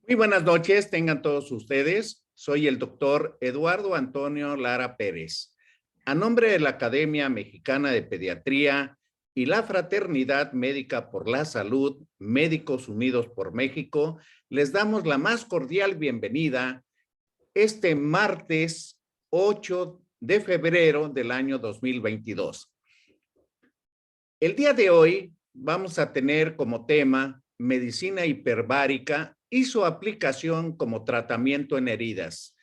Muy buenas noches, tengan todos ustedes. Soy el doctor Eduardo Antonio Lara Pérez. A nombre de la Academia Mexicana de Pediatría y la Fraternidad Médica por la Salud, Médicos Unidos por México, les damos la más cordial bienvenida este martes 8 de febrero del año 2022. El día de hoy vamos a tener como tema medicina hiperbárica y su aplicación como tratamiento en heridas.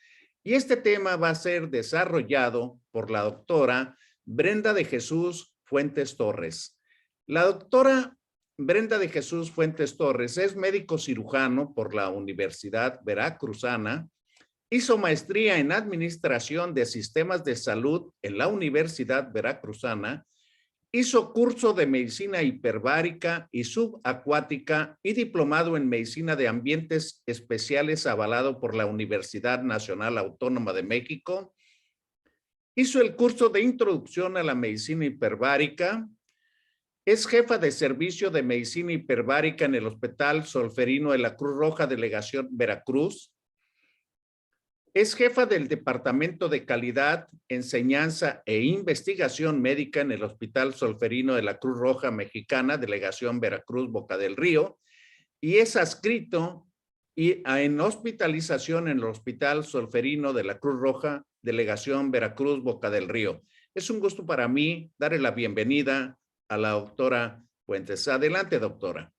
Y este tema va a ser desarrollado por la doctora Brenda de Jesús Fuentes Torres. La doctora Brenda de Jesús Fuentes Torres es médico cirujano por la Universidad Veracruzana. Hizo maestría en Administración de Sistemas de Salud en la Universidad Veracruzana. Hizo curso de medicina hiperbárica y subacuática y diplomado en medicina de ambientes especiales avalado por la Universidad Nacional Autónoma de México. Hizo el curso de introducción a la medicina hiperbárica. Es jefa de servicio de medicina hiperbárica en el Hospital Solferino de la Cruz Roja, Delegación Veracruz. Es jefa del Departamento de Calidad, Enseñanza e Investigación Médica en el Hospital Solferino de la Cruz Roja Mexicana, Delegación Veracruz, Boca del Río, y es adscrito en hospitalización en el Hospital Solferino de la Cruz Roja, Delegación Veracruz, Boca del Río. Es un gusto para mí darle la bienvenida a la doctora Fuentes. Adelante, doctora.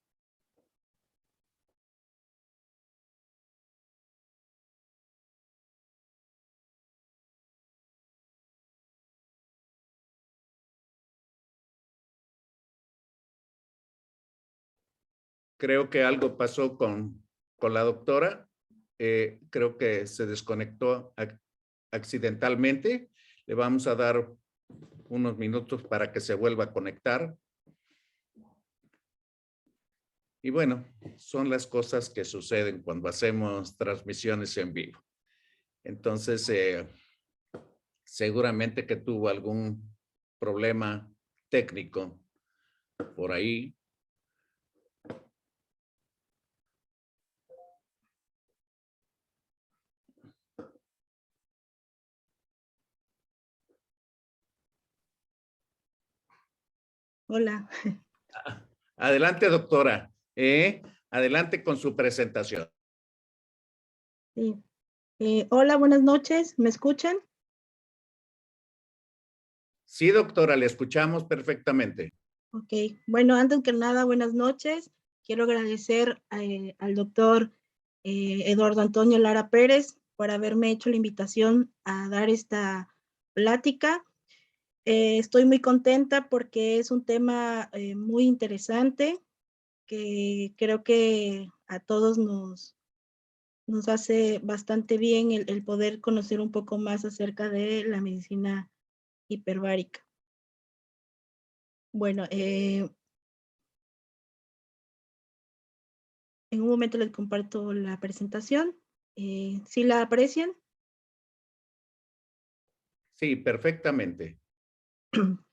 Creo que algo pasó con la doctora. Creo que se desconectó accidentalmente. Le vamos a dar unos minutos para que se vuelva a conectar. Y bueno, son las cosas que suceden cuando hacemos transmisiones en vivo. Entonces, seguramente que tuvo algún problema técnico por ahí. Hola. Adelante, doctora. Adelante con su presentación. Sí. Hola, buenas noches. ¿Me escuchan? Sí, doctora, le escuchamos perfectamente. Ok. Bueno, antes que nada, buenas noches. Quiero agradecer al doctor Eduardo Antonio Lara Pérez por haberme hecho la invitación a dar esta plática. Estoy muy contenta porque es un tema muy interesante que creo que a todos nos hace bastante bien el poder conocer un poco más acerca de la medicina hiperbárica. Bueno, en un momento les comparto la presentación. ¿Sí la aprecian? Sí, perfectamente.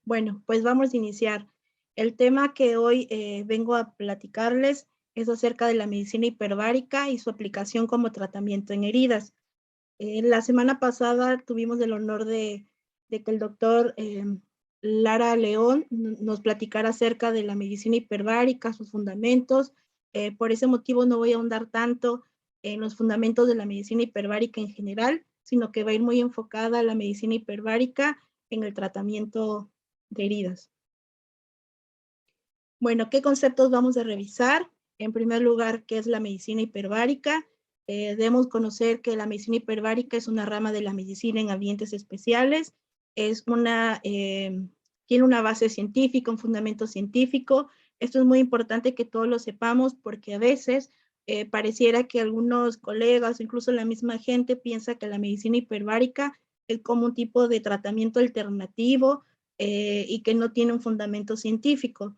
Bueno, pues vamos a iniciar. El tema que hoy vengo a platicarles es acerca de la medicina hiperbárica y su aplicación como tratamiento en heridas. La semana pasada tuvimos el honor de que el doctor Lara León nos platicara acerca de la medicina hiperbárica, sus fundamentos. Por ese motivo no voy a ahondar tanto en los fundamentos de la medicina hiperbárica en general, sino que va a ir muy enfocada a la medicina hiperbárica en el tratamiento de heridas. Bueno, ¿qué conceptos vamos a revisar? En primer lugar, ¿qué es la medicina hiperbárica? Debemos conocer que la medicina hiperbárica es una rama de la medicina en ambientes especiales, tiene una base científica, un fundamento científico. Esto es muy importante que todos lo sepamos porque a veces pareciera que algunos colegas, incluso la misma gente, piensa que la medicina hiperbárica es como un tipo de tratamiento alternativo y que no tiene un fundamento científico.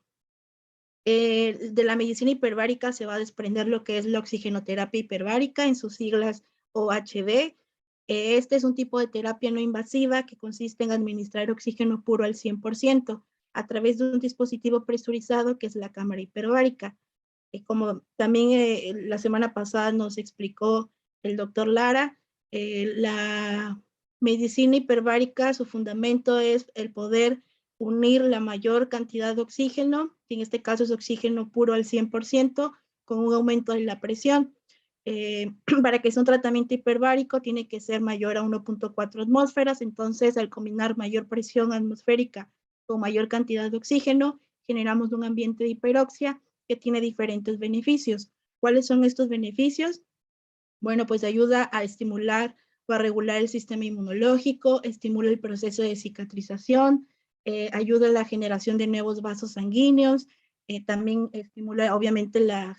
De la medicina hiperbárica se va a desprender lo que es la oxigenoterapia hiperbárica, en sus siglas OHB. Este es un tipo de terapia no invasiva que consiste en administrar oxígeno puro al 100% a través de un dispositivo presurizado que es la cámara hiperbárica. Como también la semana pasada nos explicó el doctor Lara, la medicina hiperbárica, su fundamento es el poder unir la mayor cantidad de oxígeno, que en este caso es oxígeno puro al 100%, con un aumento de la presión. Para que sea un tratamiento hiperbárico tiene que ser mayor a 1.4 atmósferas, entonces al combinar mayor presión atmosférica con mayor cantidad de oxígeno, generamos un ambiente de hiperoxia que tiene diferentes beneficios. ¿Cuáles son estos beneficios? Bueno, pues ayuda a estimular o a regular el sistema inmunológico, estimula el proceso de cicatrización, ayuda a la generación de nuevos vasos sanguíneos, también estimula obviamente la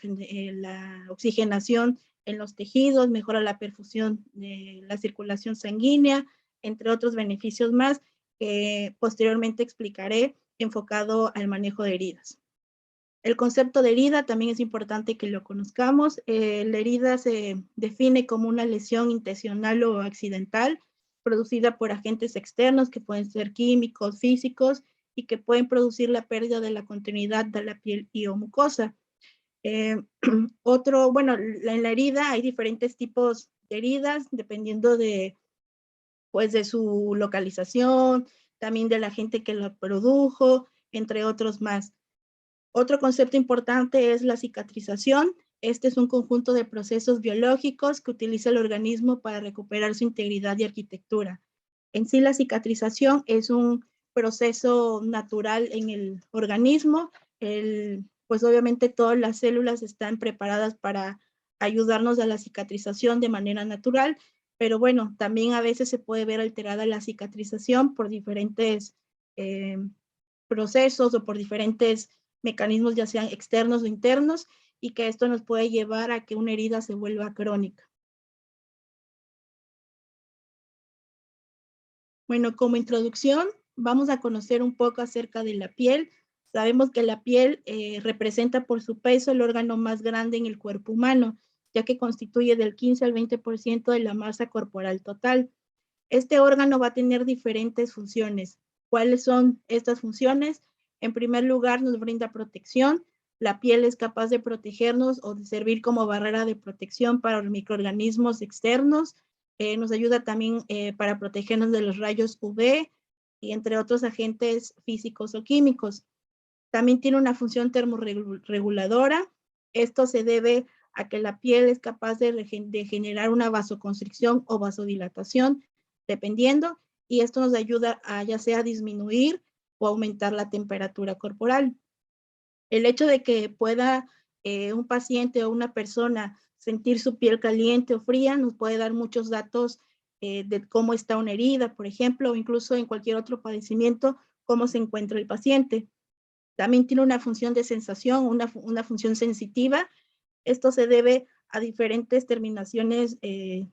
oxigenación en los tejidos, mejora la perfusión de la circulación sanguínea, entre otros beneficios más que posteriormente explicaré enfocado al manejo de heridas. El concepto de herida también es importante que lo conozcamos. La herida se define como una lesión intencional o accidental producida por agentes externos que pueden ser químicos, físicos y que pueden producir la pérdida de la continuidad de la piel y o mucosa. Bueno, en la herida hay diferentes tipos de heridas dependiendo pues, de su localización, también del agente que lo produjo, entre otros más. Otro concepto importante es la cicatrización. Este es un conjunto de procesos biológicos que utiliza el organismo para recuperar su integridad y arquitectura. En sí, la cicatrización es un proceso natural en el organismo. Pues obviamente todas las células están preparadas para ayudarnos a la cicatrización de manera natural, pero bueno, también a veces se puede ver alterada la cicatrización por diferentes procesos o por diferentes mecanismos ya sean externos o internos y que esto nos puede llevar a que una herida se vuelva crónica. Bueno, como introducción, vamos a conocer un poco acerca de la piel. Sabemos que la piel representa por su peso el órgano más grande en el cuerpo humano, ya que constituye del 15 al 20% de la masa corporal total. Este órgano va a tener diferentes funciones. ¿Cuáles son estas funciones? En primer lugar, nos brinda protección. La piel es capaz de protegernos o de servir como barrera de protección para los microorganismos externos. Nos ayuda también para protegernos de los rayos UV y entre otros agentes físicos o químicos. También tiene una función termorreguladora. Esto se debe a que la piel es capaz de generar una vasoconstricción o vasodilatación, dependiendo, y esto nos ayuda a ya sea disminuir o aumentar la temperatura corporal. El hecho de que pueda un paciente o una persona sentir su piel caliente o fría nos puede dar muchos datos de cómo está una herida, por ejemplo, o incluso en cualquier otro padecimiento, cómo se encuentra el paciente. También tiene una función de sensación, una función sensitiva. Esto se debe a diferentes terminaciones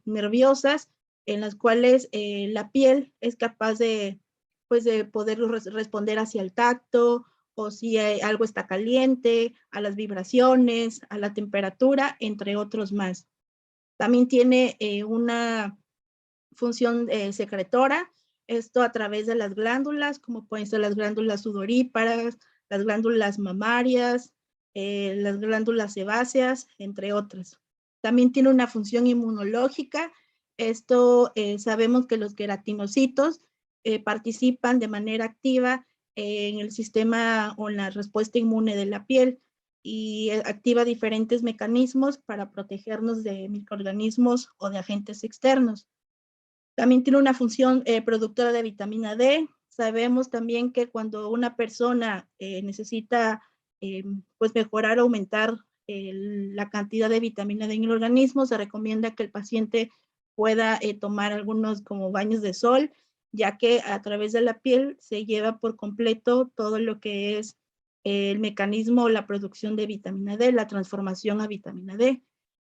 nerviosas en las cuales la piel es capaz pues, de poder responder hacia el tacto o si algo está caliente, a las vibraciones, a la temperatura, entre otros más. También tiene una función secretora, esto a través de las glándulas, como pueden ser las glándulas sudoríparas, las glándulas mamarias, las glándulas sebáceas, entre otras. También tiene una función inmunológica. Esto sabemos que los queratinocitos participan de manera activa en el sistema o en la respuesta inmune de la piel y activa diferentes mecanismos para protegernos de microorganismos o de agentes externos. También tiene una función productora de vitamina D. Sabemos también que cuando una persona necesita pues mejorar o aumentar la cantidad de vitamina D en el organismo, se recomienda que el paciente pueda tomar algunos como baños de sol, ya que a través de la piel se lleva por completo todo lo que es el mecanismo o la producción de vitamina D, la transformación a vitamina D.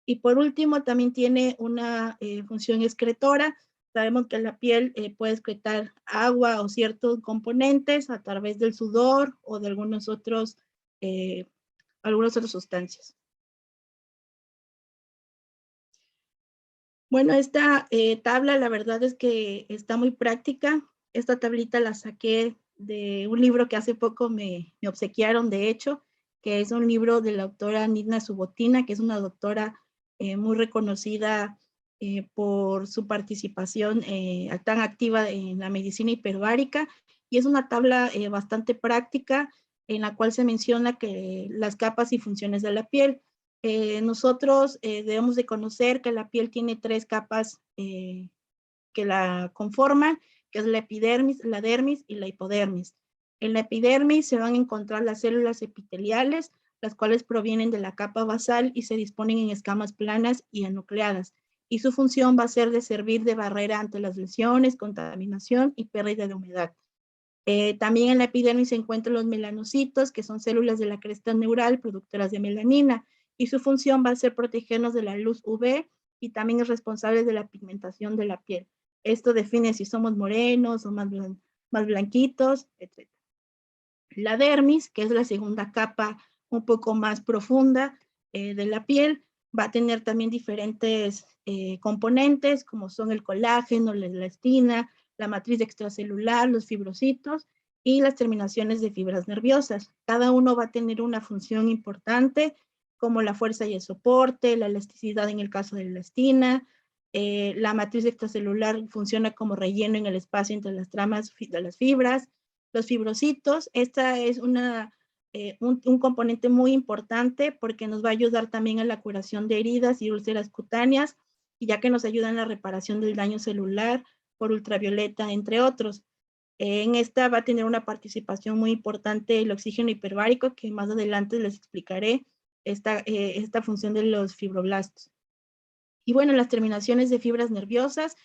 Y por último, también tiene una función excretora. Sabemos que la piel puede excretar agua o ciertos componentes a través del sudor o de algunas otras sustancias. Bueno, esta tabla la verdad es que está muy práctica. Esta tablita la saqué de un libro que hace poco me obsequiaron, de hecho, que es un libro de la autora Nidna Subotina, que es una doctora muy reconocida por su participación tan activa en la medicina hiperbárica, y es una tabla bastante práctica en la cual se menciona que las capas y funciones de la piel. Nosotros debemos de conocer que la piel tiene 3 capas que la conforman, que es la epidermis, la dermis y la hipodermis. En la epidermis se van a encontrar las células epiteliales, las cuales provienen de la capa basal y se disponen en escamas planas y enucleadas. Y su función va a ser de servir de barrera ante las lesiones, contaminación y pérdida de humedad. También en la epidermis se encuentran los melanocitos, que son células de la cresta neural productoras de melanina, y su función va a ser protegernos de la luz UV y también es responsable de la pigmentación de la piel. Esto define si somos morenos o más blanquitos, etc. La dermis, que es la segunda capa un poco más profunda de la piel, va a tener también diferentes componentes, como son el colágeno, la elastina, la matriz extracelular, los fibrocitos y las terminaciones de fibras nerviosas. Cada uno va a tener una función importante, como la fuerza y el soporte, la elasticidad en el caso de la elastina. La matriz extracelular funciona como relleno en el espacio entre las tramas de las fibras. Los fibrocitos, esta es un componente muy importante porque nos va a ayudar también a la curación de heridas y úlceras cutáneas, y ya que nos ayuda en la reparación del daño celular por ultravioleta, entre otros. En esta va a tener una participación muy importante el oxígeno hiperbárico, que más adelante les explicaré esta función de los fibroblastos. Y bueno, las terminaciones de fibras nerviosas,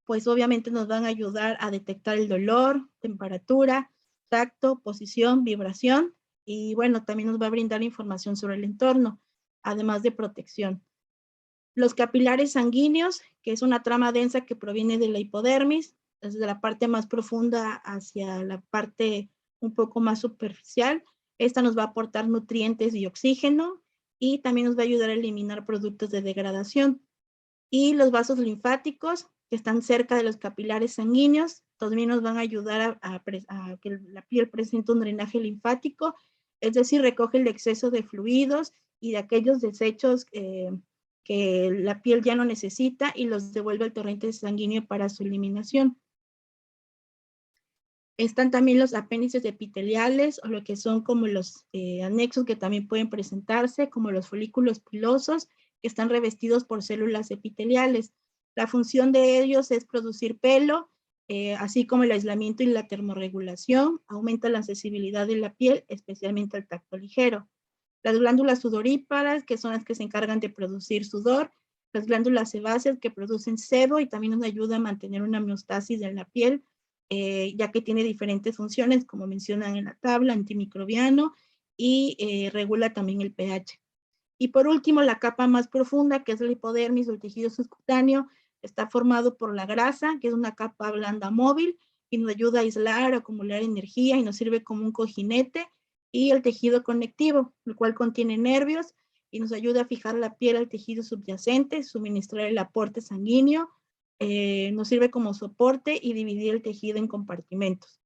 pues obviamente nos van a ayudar a detectar el dolor, temperatura, tacto, posición, vibración, y bueno, también nos va a brindar información sobre el entorno, además de protección. Los capilares sanguíneos, que es una trama densa que proviene de la hipodermis, desde la parte más profunda hacia la parte un poco más superficial. Esta nos va a aportar nutrientes y oxígeno, y también nos va a ayudar a eliminar productos de degradación. Y los vasos linfáticos, que están cerca de los capilares sanguíneos, también nos van a ayudar a que la piel presente un drenaje linfático, es decir, recoge el exceso de fluidos y de aquellos desechos que la piel ya no necesita y los devuelve al torrente sanguíneo para su eliminación. Están también los apéndices epiteliales, o lo que son como los anexos que también pueden presentarse, como los folículos pilosos, que están revestidos por células epiteliales. La función de ellos es producir pelo, así como el aislamiento y la termorregulación, aumenta la sensibilidad de la piel, especialmente al tacto ligero. Las glándulas sudoríparas, que son las que se encargan de producir sudor, las glándulas sebáceas que producen sebo y también nos ayuda a mantener una homeostasis en la piel, ya que tiene diferentes funciones, como mencionan en la tabla, antimicrobiano y regula también el pH. Y por último, la capa más profunda, que es la hipodermis o el tejido subcutáneo, está formado por la grasa, que es una capa blanda móvil y nos ayuda a aislar, a acumular energía y nos sirve como un cojinete, y el tejido conectivo, el cual contiene nervios y nos ayuda a fijar la piel al tejido subyacente, suministrar el aporte sanguíneo, nos sirve como soporte y dividir el tejido en compartimentos.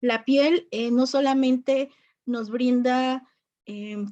La piel no solamente nos brinda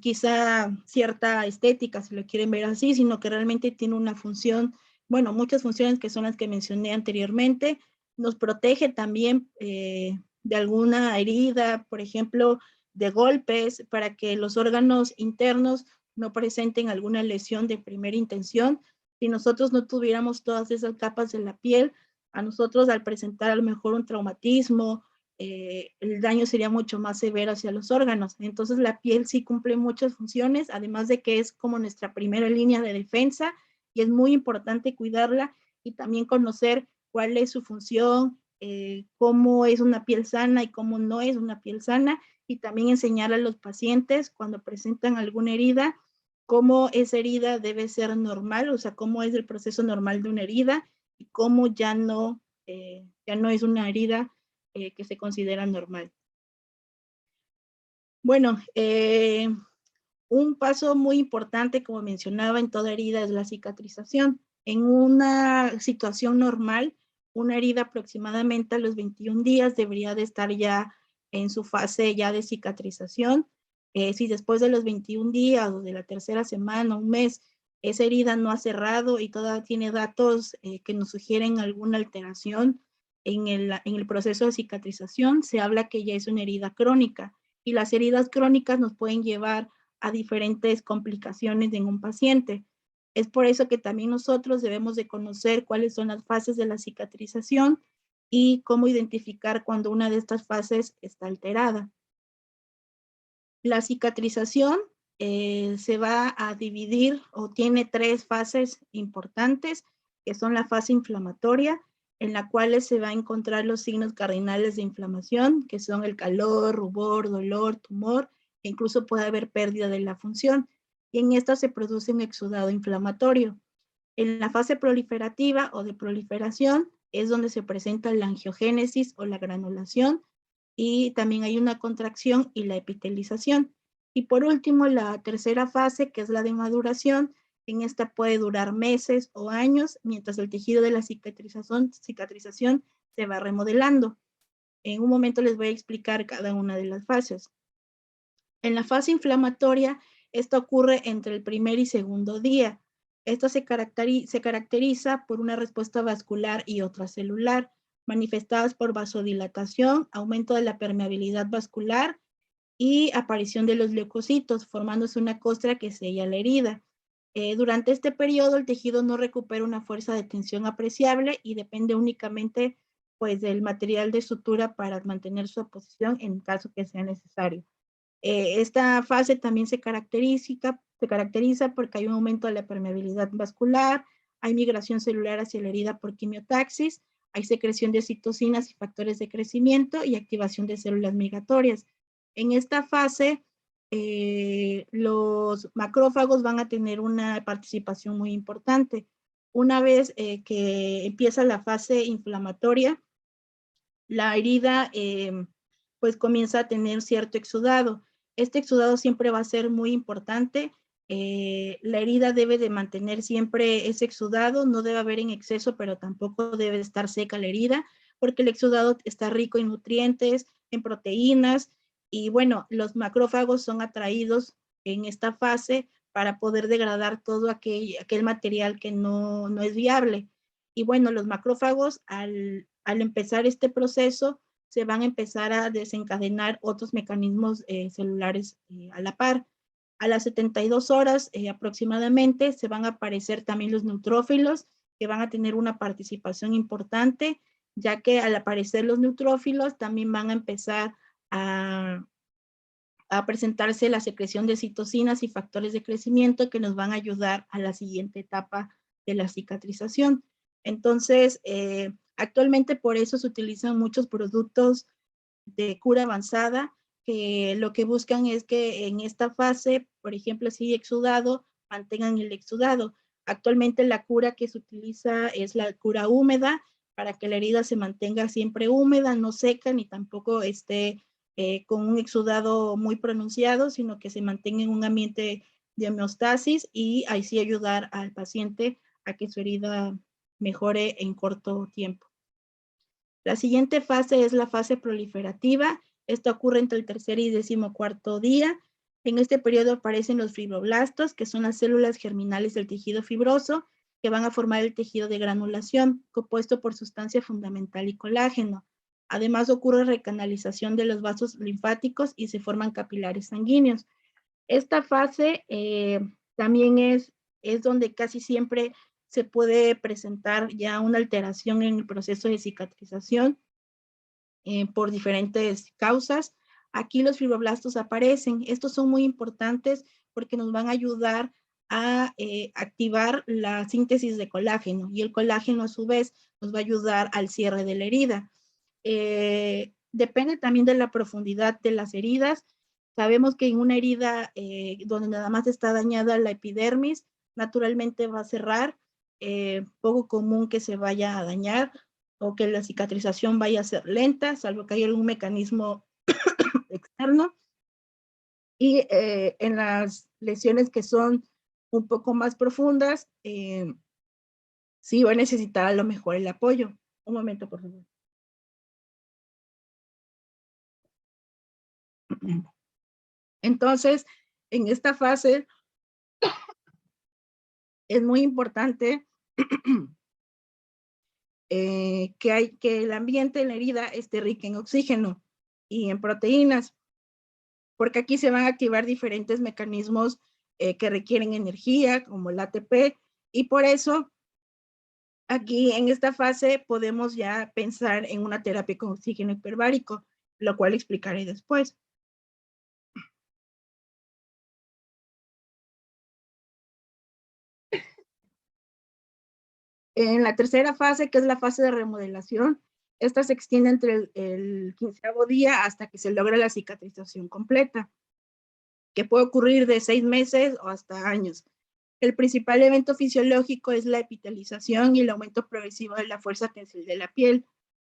quizá cierta estética, si lo quieren ver así, sino que realmente tiene una función, bueno, muchas funciones que son las que mencioné anteriormente. Nos protege también de alguna herida, por ejemplo, de golpes, para que los órganos internos no presenten alguna lesión de primera intención. Si nosotros no tuviéramos todas esas capas de la piel, a nosotros al presentar a lo mejor un traumatismo, el daño sería mucho más severo hacia los órganos. Entonces la piel sí cumple muchas funciones, además de que es como nuestra primera línea de defensa y es muy importante cuidarla y también conocer cuál es su función, cómo es una piel sana y cómo no es una piel sana, y también enseñar a los pacientes cuando presentan alguna herida, cómo esa herida debe ser normal, o sea, cómo es el proceso normal de una herida y cómo ya no es una herida que se considera normal. Bueno, un paso muy importante, como mencionaba, en toda herida es la cicatrización. En una situación normal, una herida aproximadamente a los 21 días debería de estar ya en su fase ya de cicatrización. Si después de los 21 días o de la tercera semana, un mes, esa herida no ha cerrado y todavía tiene datos que nos sugieren alguna alteración en el proceso de cicatrización, se habla que ya es una herida crónica. Y las heridas crónicas nos pueden llevar a diferentes complicaciones en un paciente. Es por eso que también nosotros debemos de conocer cuáles son las fases de la cicatrización y cómo identificar cuando una de estas fases está alterada. La cicatrización se va a dividir o tiene 3 fases importantes, que son la fase inflamatoria, en la cual se va a encontrar los signos cardinales de inflamación, que son el calor, rubor, dolor, tumor, e incluso puede haber pérdida de la función. Y en esta se produce un exudado inflamatorio. En la fase proliferativa o de proliferación es donde se presenta la angiogénesis o la granulación, y también hay una contracción y la epitelización. Y por último, la tercera fase, que es la de maduración, en esta puede durar meses o años, mientras el tejido de la cicatrización se va remodelando. En un momento les voy a explicar cada una de las fases. En la fase inflamatoria, esto ocurre entre el primer y segundo día. Esto se caracteriza por una respuesta vascular y otra celular, manifestadas por vasodilatación, aumento de la permeabilidad vascular y aparición de los leucocitos, formándose una costra que sella la herida. Durante este periodo, el tejido no recupera una fuerza de tensión apreciable y depende únicamente pues, del material de sutura para mantener su posición en caso que sea necesario. Esta fase también se caracteriza porque hay un aumento de la permeabilidad vascular, hay migración celular hacia la herida por quimiotaxis, hay secreción de citocinas y factores de crecimiento y activación de células migratorias. En esta fase, los macrófagos van a tener una participación muy importante. Una vez que empieza la fase inflamatoria, la herida pues comienza a tener cierto exudado. Este exudado siempre va a ser muy importante. La herida debe de mantener siempre ese exudado, no debe haber en exceso, pero tampoco debe estar seca la herida, porque el exudado está rico en nutrientes, en proteínas, y bueno, los macrófagos son atraídos en esta fase para poder degradar todo aquel material que no es viable. Y bueno, los macrófagos al empezar este proceso se van a empezar a desencadenar otros mecanismos celulares a la par. A las 72 horas aproximadamente se van a aparecer también los neutrófilos, que van a tener una participación importante, ya que al aparecer los neutrófilos también van a empezar a presentarse la secreción de citocinas y factores de crecimiento que nos van a ayudar a la siguiente etapa de la cicatrización. Entonces, actualmente por eso se utilizan muchos productos de cura avanzada que lo que buscan es que en esta fase, por ejemplo, si exudado, mantengan el exudado. Actualmente la cura que se utiliza es la cura húmeda para que la herida se mantenga siempre húmeda, no seca, ni tampoco esté con un exudado muy pronunciado, sino que se mantenga en un ambiente de homeostasis y así ayudar al paciente a que su herida mejore en corto tiempo. La siguiente fase es la fase proliferativa. Esta ocurre entre el tercer y 14º día. En este periodo aparecen los fibroblastos, que son las células germinales del tejido fibroso, que van a formar el tejido de granulación, compuesto por sustancia fundamental y colágeno. Además, ocurre recanalización de los vasos linfáticos y se forman capilares sanguíneos. Esta fase también es donde casi siempre se puede presentar ya una alteración en el proceso de cicatrización por diferentes causas. Aquí los fibroblastos aparecen. Estos son muy importantes porque nos van a ayudar a activar la síntesis de colágeno y el colágeno a su vez nos va a ayudar al cierre de la herida. Depende también de la profundidad de las heridas. Sabemos que en una herida donde nada más está dañada la epidermis, naturalmente va a cerrar, poco común que se vaya a dañar o que la cicatrización vaya a ser lenta, salvo que haya algún mecanismo externo. Y en las lesiones que son un poco más profundas, sí va a necesitar a lo mejor el apoyo. Un momento, por favor. Entonces, en esta fase es muy importante que el ambiente en la herida esté rico en oxígeno y en proteínas, porque aquí se van a activar diferentes mecanismos que requieren energía, como el ATP, y por eso aquí en esta fase podemos ya pensar en una terapia con oxígeno hiperbárico, lo cual explicaré después. En la tercera fase, que es la fase de remodelación, esta se extiende entre el 15º día hasta que se logra la cicatrización completa, que puede ocurrir de 6 meses o hasta años. El principal evento fisiológico es la epitelización y el aumento progresivo de la fuerza tensil de la piel.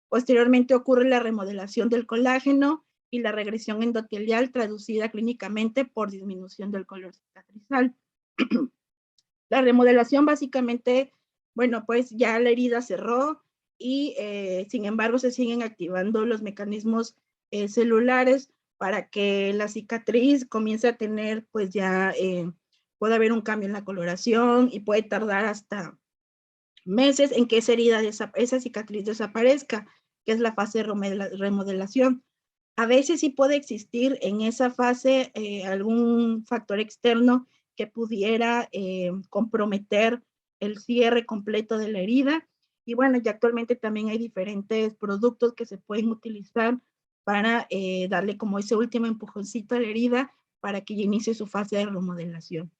Posteriormente ocurre la remodelación del colágeno y la regresión endotelial traducida clínicamente por disminución del color cicatrizal. La remodelación básicamente, bueno, pues ya la herida cerró y sin embargo se siguen activando los mecanismos celulares para que la cicatriz comience a tener, pues ya puede haber un cambio en la coloración y puede tardar hasta meses en que esa herida, esa cicatriz desaparezca, que es la fase de remodelación. A veces sí puede existir en esa fase algún factor externo que pudiera comprometer el cierre completo de la herida. Y bueno, ya actualmente también hay diferentes productos que se pueden utilizar para darle como ese último empujoncito a la herida para que ya inicie su fase de remodelación.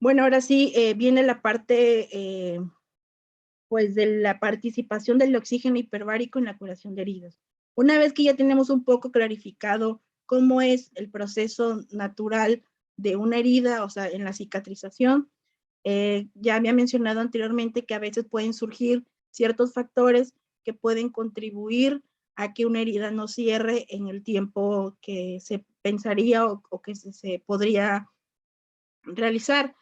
Bueno, ahora sí viene la parte pues de la participación del oxígeno hiperbárico en la curación de heridas. Una vez que ya tenemos un poco clarificado cómo es el proceso natural de una herida, o sea, en la cicatrización, ya había mencionado anteriormente que a veces pueden surgir ciertos factores que pueden contribuir a que una herida no cierre en el tiempo que se pensaría o que se podría realizar.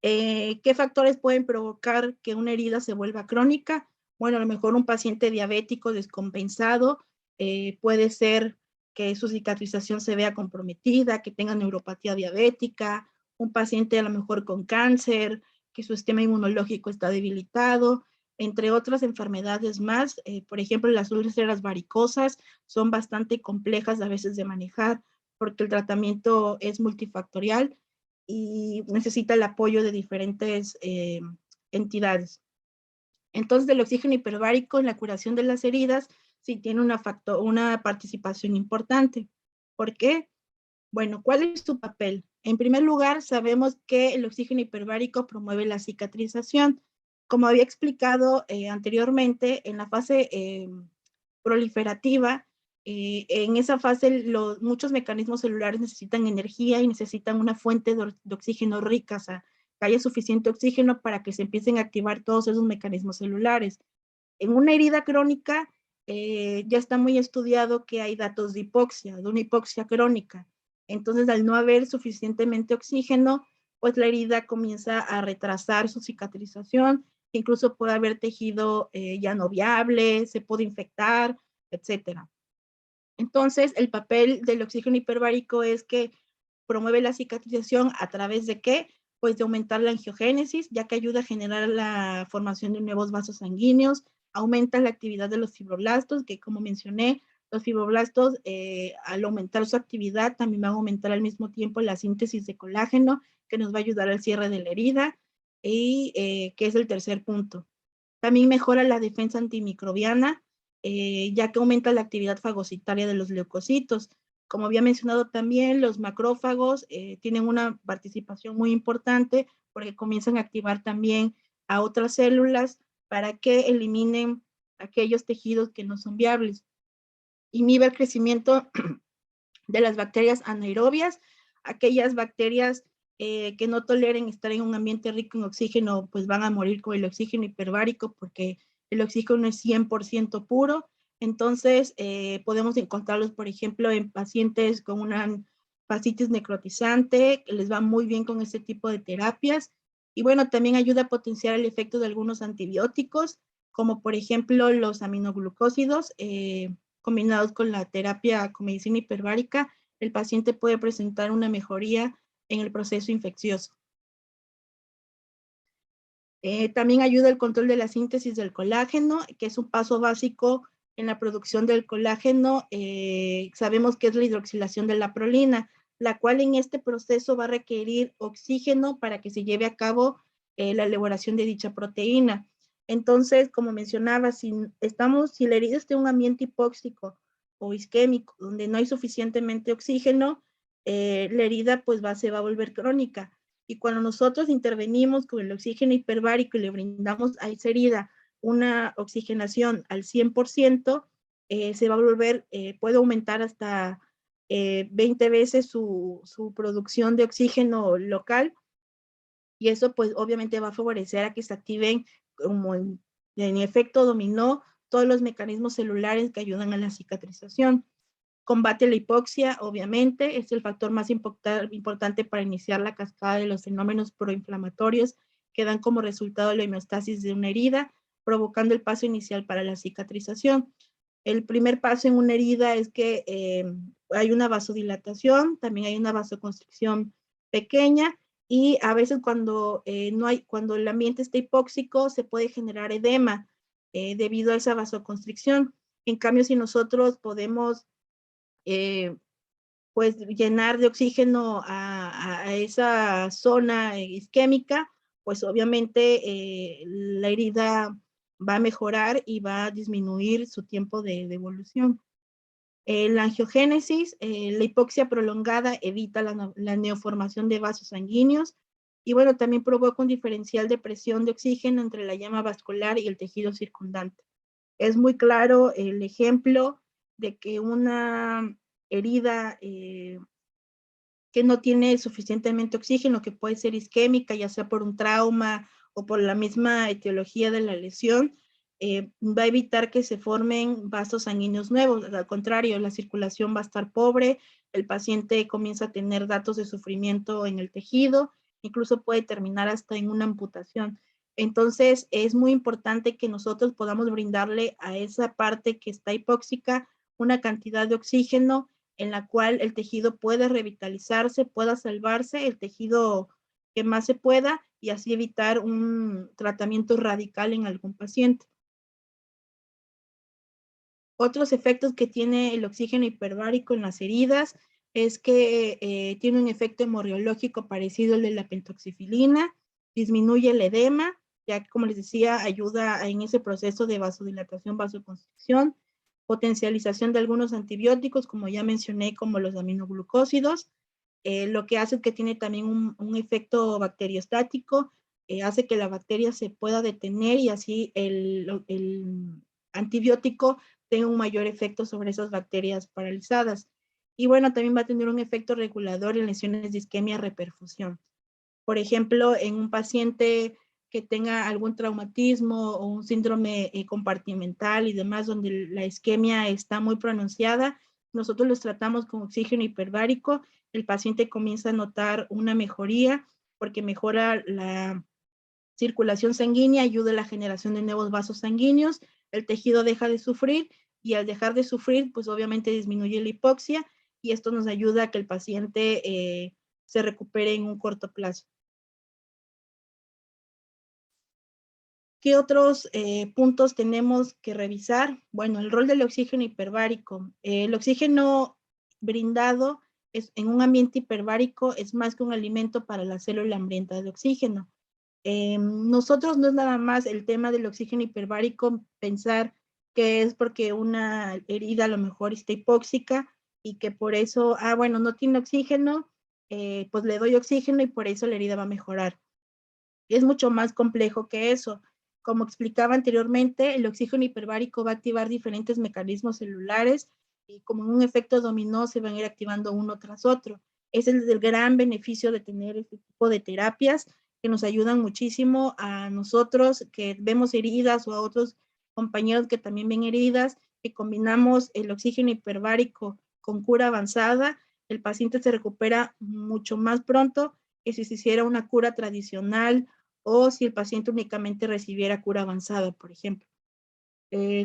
¿Qué factores pueden provocar que una herida se vuelva crónica? Bueno, a lo mejor un paciente diabético descompensado puede ser que su cicatrización se vea comprometida, que tenga neuropatía diabética, un paciente a lo mejor con cáncer, que su sistema inmunológico está debilitado, entre otras enfermedades más. Por ejemplo, las úlceras varicosas son bastante complejas a veces de manejar porque el tratamiento es multifactorial y necesita el apoyo de diferentes entidades. Entonces, el oxígeno hiperbárico en la curación de las heridas sí tiene una participación importante. ¿Por qué? Bueno, ¿cuál es su papel? En primer lugar, sabemos que el oxígeno hiperbárico promueve la cicatrización. Como había explicado anteriormente, en la fase proliferativa, en esa fase muchos mecanismos celulares necesitan energía y necesitan una fuente de oxígeno rica, o sea, que haya suficiente oxígeno para que se empiecen a activar todos esos mecanismos celulares. En una herida crónica, ya está muy estudiado que hay datos de hipoxia, de una hipoxia crónica. Entonces, al no haber suficientemente oxígeno, pues la herida comienza a retrasar su cicatrización, incluso puede haber tejido ya no viable, se puede infectar, etcétera. Entonces, el papel del oxígeno hiperbárico es que promueve la cicatrización a través de qué? Pues de aumentar la angiogénesis, ya que ayuda a generar la formación de nuevos vasos sanguíneos, aumenta la actividad de los fibroblastos, que como mencioné, los fibroblastos al aumentar su actividad también van a aumentar al mismo tiempo la síntesis de colágeno, que nos va a ayudar al cierre de la herida, y que es el tercer punto. También mejora la defensa antimicrobiana, ya que aumenta la actividad fagocitaria de los leucocitos. Como había mencionado también, los macrófagos tienen una participación muy importante porque comienzan a activar también a otras células para que eliminen aquellos tejidos que no son viables. Inhibe el crecimiento de las bacterias anaerobias, aquellas bacterias que no toleren estar en un ambiente rico en oxígeno, pues van a morir con el oxígeno hiperbárico porque el oxígeno es 100% puro. Entonces, podemos encontrarlos, por ejemplo, en pacientes con una fascitis necrotizante, que les va muy bien con este tipo de terapias. Y bueno, también ayuda a potenciar el efecto de algunos antibióticos, como por ejemplo los aminoglucósidos, combinados con la terapia con medicina hiperbárica, el paciente puede presentar una mejoría en el proceso infeccioso. También ayuda el control de la síntesis del colágeno, que es un paso básico en la producción del colágeno. Sabemos que es la hidroxilación de la prolina, la cual en este proceso va a requerir oxígeno para que se lleve a cabo la elaboración de dicha proteína. Entonces, como mencionaba, si la herida está en un ambiente hipóxico o isquémico, donde no hay suficientemente oxígeno, la herida pues se va a volver crónica. Y cuando nosotros intervenimos con el oxígeno hiperbárico y le brindamos a esa herida una oxigenación al 100%, se va a volver, puede aumentar hasta 20 veces su producción de oxígeno local, y eso pues obviamente va a favorecer a que se activen como en efecto dominó todos los mecanismos celulares que ayudan a la cicatrización. Combate la hipoxia, obviamente, es el factor más importante para iniciar la cascada de los fenómenos proinflamatorios que dan como resultado la homeostasis de una herida, provocando el paso inicial para la cicatrización. El primer paso en una herida es que hay una vasodilatación, también hay una vasoconstricción pequeña, y a veces cuando el ambiente está hipóxico se puede generar edema debido a esa vasoconstricción. En cambio, si nosotros podemos pues llenar de oxígeno a esa zona isquémica, pues obviamente la herida va a mejorar y va a disminuir su tiempo de evolución. La angiogénesis, la hipoxia prolongada evita la neoformación de vasos sanguíneos, y bueno, también provoca un diferencial de presión de oxígeno entre la llama vascular y el tejido circundante. Es muy claro el ejemplo de que una herida que no tiene suficientemente oxígeno, que puede ser isquémica, ya sea por un trauma o por la misma etiología de la lesión, va a evitar que se formen vasos sanguíneos nuevos. Al contrario, la circulación va a estar pobre, el paciente comienza a tener datos de sufrimiento en el tejido, incluso puede terminar hasta en una amputación. Entonces, es muy importante que nosotros podamos brindarle a esa parte que está hipóxica una cantidad de oxígeno en la cual el tejido pueda revitalizarse, pueda salvarse, el tejido que más se pueda, y así evitar un tratamiento radical en algún paciente. Otros efectos que tiene el oxígeno hiperbárico en las heridas es que tiene un efecto hemorreológico parecido al de la pentoxifilina, disminuye el edema, ya que como les decía, ayuda en ese proceso de vasodilatación, vasoconstricción, potencialización de algunos antibióticos, como ya mencioné, como los aminoglucósidos, lo que hace que tiene también un efecto bacteriostático, hace que la bacteria se pueda detener y así el antibiótico tenga un mayor efecto sobre esas bacterias paralizadas. Y bueno, también va a tener un efecto regulador en lesiones de isquemia reperfusión. Por ejemplo, en un paciente que tenga algún traumatismo o un síndrome compartimental y demás, donde la isquemia está muy pronunciada, nosotros los tratamos con oxígeno hiperbárico, el paciente comienza a notar una mejoría porque mejora la circulación sanguínea, ayuda a la generación de nuevos vasos sanguíneos, el tejido deja de sufrir, y al dejar de sufrir, pues obviamente disminuye la hipoxia, y esto nos ayuda a que el paciente se recupere en un corto plazo. ¿Qué otros puntos tenemos que revisar? Bueno, el rol del oxígeno hiperbárico. El oxígeno brindado en un ambiente hiperbárico es más que un alimento para la célula hambrienta de oxígeno. Nosotros no es nada más el tema del oxígeno hiperbárico pensar que es porque una herida a lo mejor está hipóxica y que por eso, bueno, no tiene oxígeno, pues le doy oxígeno y por eso la herida va a mejorar. Es mucho más complejo que eso. Como explicaba anteriormente, el oxígeno hiperbárico va a activar diferentes mecanismos celulares y como en un efecto dominó se van a ir activando uno tras otro. Ese es el gran beneficio de tener este tipo de terapias que nos ayudan muchísimo a nosotros que vemos heridas o a otros compañeros que también ven heridas, que combinamos el oxígeno hiperbárico con cura avanzada, el paciente se recupera mucho más pronto que si se hiciera una cura tradicional o si el paciente únicamente recibiera cura avanzada, por ejemplo.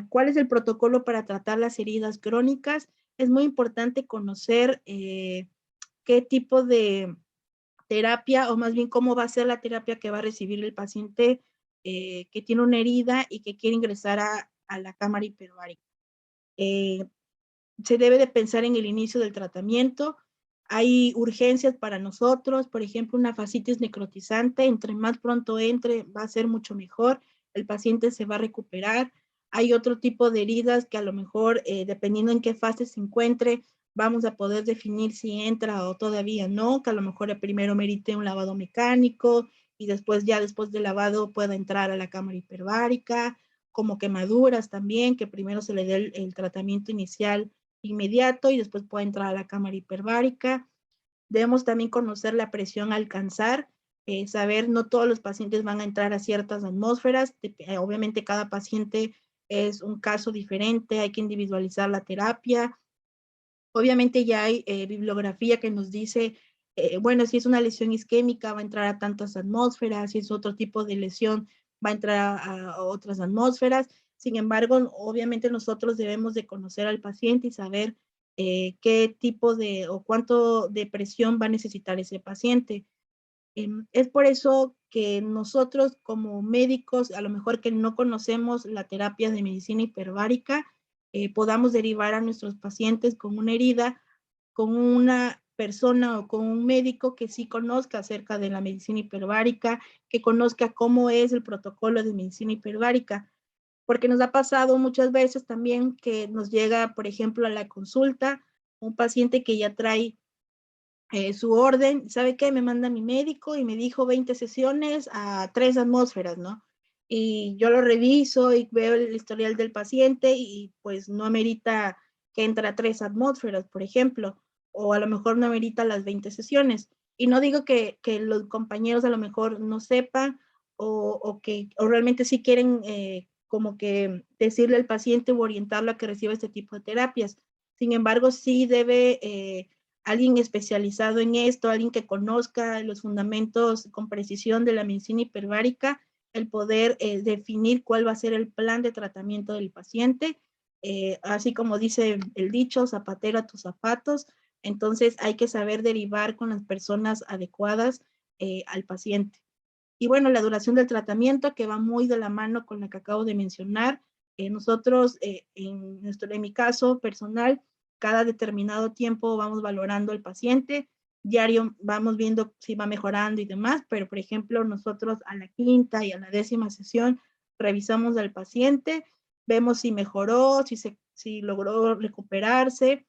¿Cuál es el protocolo para tratar las heridas crónicas? Es muy importante conocer qué tipo de terapia, o más bien cómo va a ser la terapia que va a recibir el paciente que tiene una herida y que quiere ingresar a la cámara hiperbárica. Se debe de pensar en el inicio del tratamiento. Hay urgencias para nosotros, por ejemplo, una fascitis necrotizante, entre más pronto entre va a ser mucho mejor, el paciente se va a recuperar. Hay otro tipo de heridas que a lo mejor, dependiendo en qué fase se encuentre, vamos a poder definir si entra o todavía no, que a lo mejor primero merite un lavado mecánico y después ya después del lavado pueda entrar a la cámara hiperbárica, como quemaduras también, que primero se le dé el tratamiento inicial inmediato y después puede entrar a la cámara hiperbárica. Debemos también conocer la presión a alcanzar, saber no todos los pacientes van a entrar a ciertas atmósferas, obviamente cada paciente es un caso diferente, hay que individualizar la terapia. Obviamente ya hay bibliografía que nos dice, bueno, si es una lesión isquémica va a entrar a tantas atmósferas, si es otro tipo de lesión va a entrar a otras atmósferas. Sin embargo, obviamente nosotros debemos de conocer al paciente y saber qué tipo de o cuánto de presión va a necesitar ese paciente. Es por eso que nosotros como médicos, a lo mejor que no conocemos la terapia de medicina hiperbárica, podamos derivar a nuestros pacientes con una herida, con una persona o con un médico que sí conozca acerca de la medicina hiperbárica, que conozca cómo es el protocolo de medicina hiperbárica, porque nos ha pasado muchas veces también que nos llega, por ejemplo, a la consulta un paciente que ya trae su orden, ¿sabe qué? Me manda mi médico y me dijo 20 sesiones a 3 atmósferas, ¿no? Y yo lo reviso y veo el historial del paciente y pues no amerita que entre a 3 atmósferas, por ejemplo, o a lo mejor no amerita las 20 sesiones. Y no digo que los compañeros a lo mejor no sepan o realmente sí quieren como que decirle al paciente o orientarlo a que reciba este tipo de terapias. Sin embargo, sí debe alguien especializado en esto, alguien que conozca los fundamentos con precisión de la medicina hiperbárica, el poder definir cuál va a ser el plan de tratamiento del paciente, así como dice el dicho, zapatero a tus zapatos, entonces hay que saber derivar con las personas adecuadas al paciente. Y bueno, la duración del tratamiento que va muy de la mano con la que acabo de mencionar. Nosotros, en mi caso personal, cada determinado tiempo vamos valorando al paciente, diario vamos viendo si va mejorando y demás, pero por ejemplo nosotros a la quinta y a la 10ª sesión revisamos al paciente, vemos si mejoró, si logró recuperarse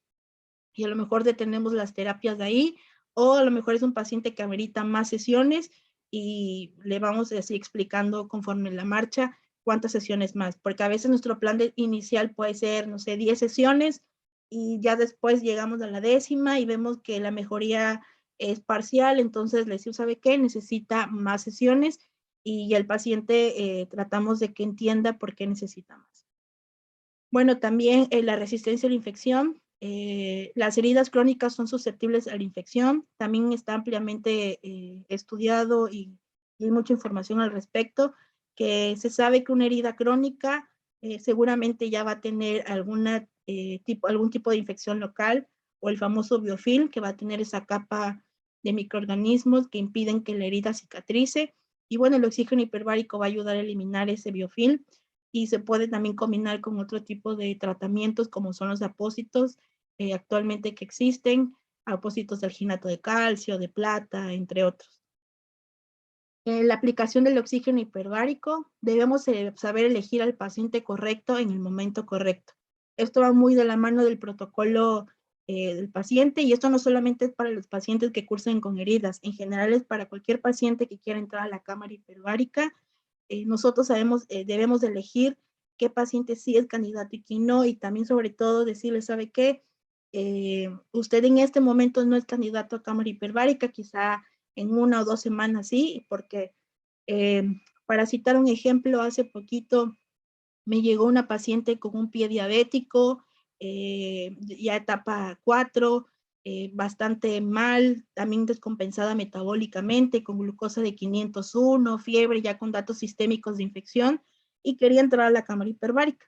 y a lo mejor detenemos las terapias de ahí, o a lo mejor es un paciente que amerita más sesiones y le vamos así explicando conforme la marcha cuántas sesiones más, porque a veces nuestro plan inicial puede ser, no sé, 10 sesiones y ya después llegamos a la 10ª y vemos que la mejoría es parcial, entonces le decimos, ¿sabe qué? Necesita más sesiones y el paciente tratamos de que entienda por qué necesita más. Bueno, también la resistencia a la infección. Las heridas crónicas son susceptibles a la infección. También está ampliamente estudiado y hay mucha información al respecto, que se sabe que una herida crónica seguramente ya va a tener algún tipo de infección local o el famoso biofilm, que va a tener esa capa de microorganismos que impiden que la herida cicatrice. Y bueno, el oxígeno hiperbárico va a ayudar a eliminar ese biofilm y se puede también combinar con otro tipo de tratamientos como son los apósitos actualmente que existen, apósitos de alginato de calcio, de plata, entre otros. La aplicación del oxígeno hiperbárico, debemos saber elegir al paciente correcto en el momento correcto. Esto va muy de la mano del protocolo del paciente y esto no solamente es para los pacientes que cursen con heridas, en general es para cualquier paciente que quiera entrar a la cámara hiperbárica. Nosotros debemos de elegir qué paciente sí es candidato y quién no, y también sobre todo decirle, ¿sabe qué? Usted en este momento no es candidato a cámara hiperbárica, quizá en 1 o 2 semanas sí, porque eh, para citar un ejemplo, hace poquito me llegó una paciente con un pie diabético, ya etapa 4, bastante mal, también descompensada metabólicamente, con glucosa de 501, fiebre, ya con datos sistémicos de infección, y quería entrar a la cámara hiperbárica.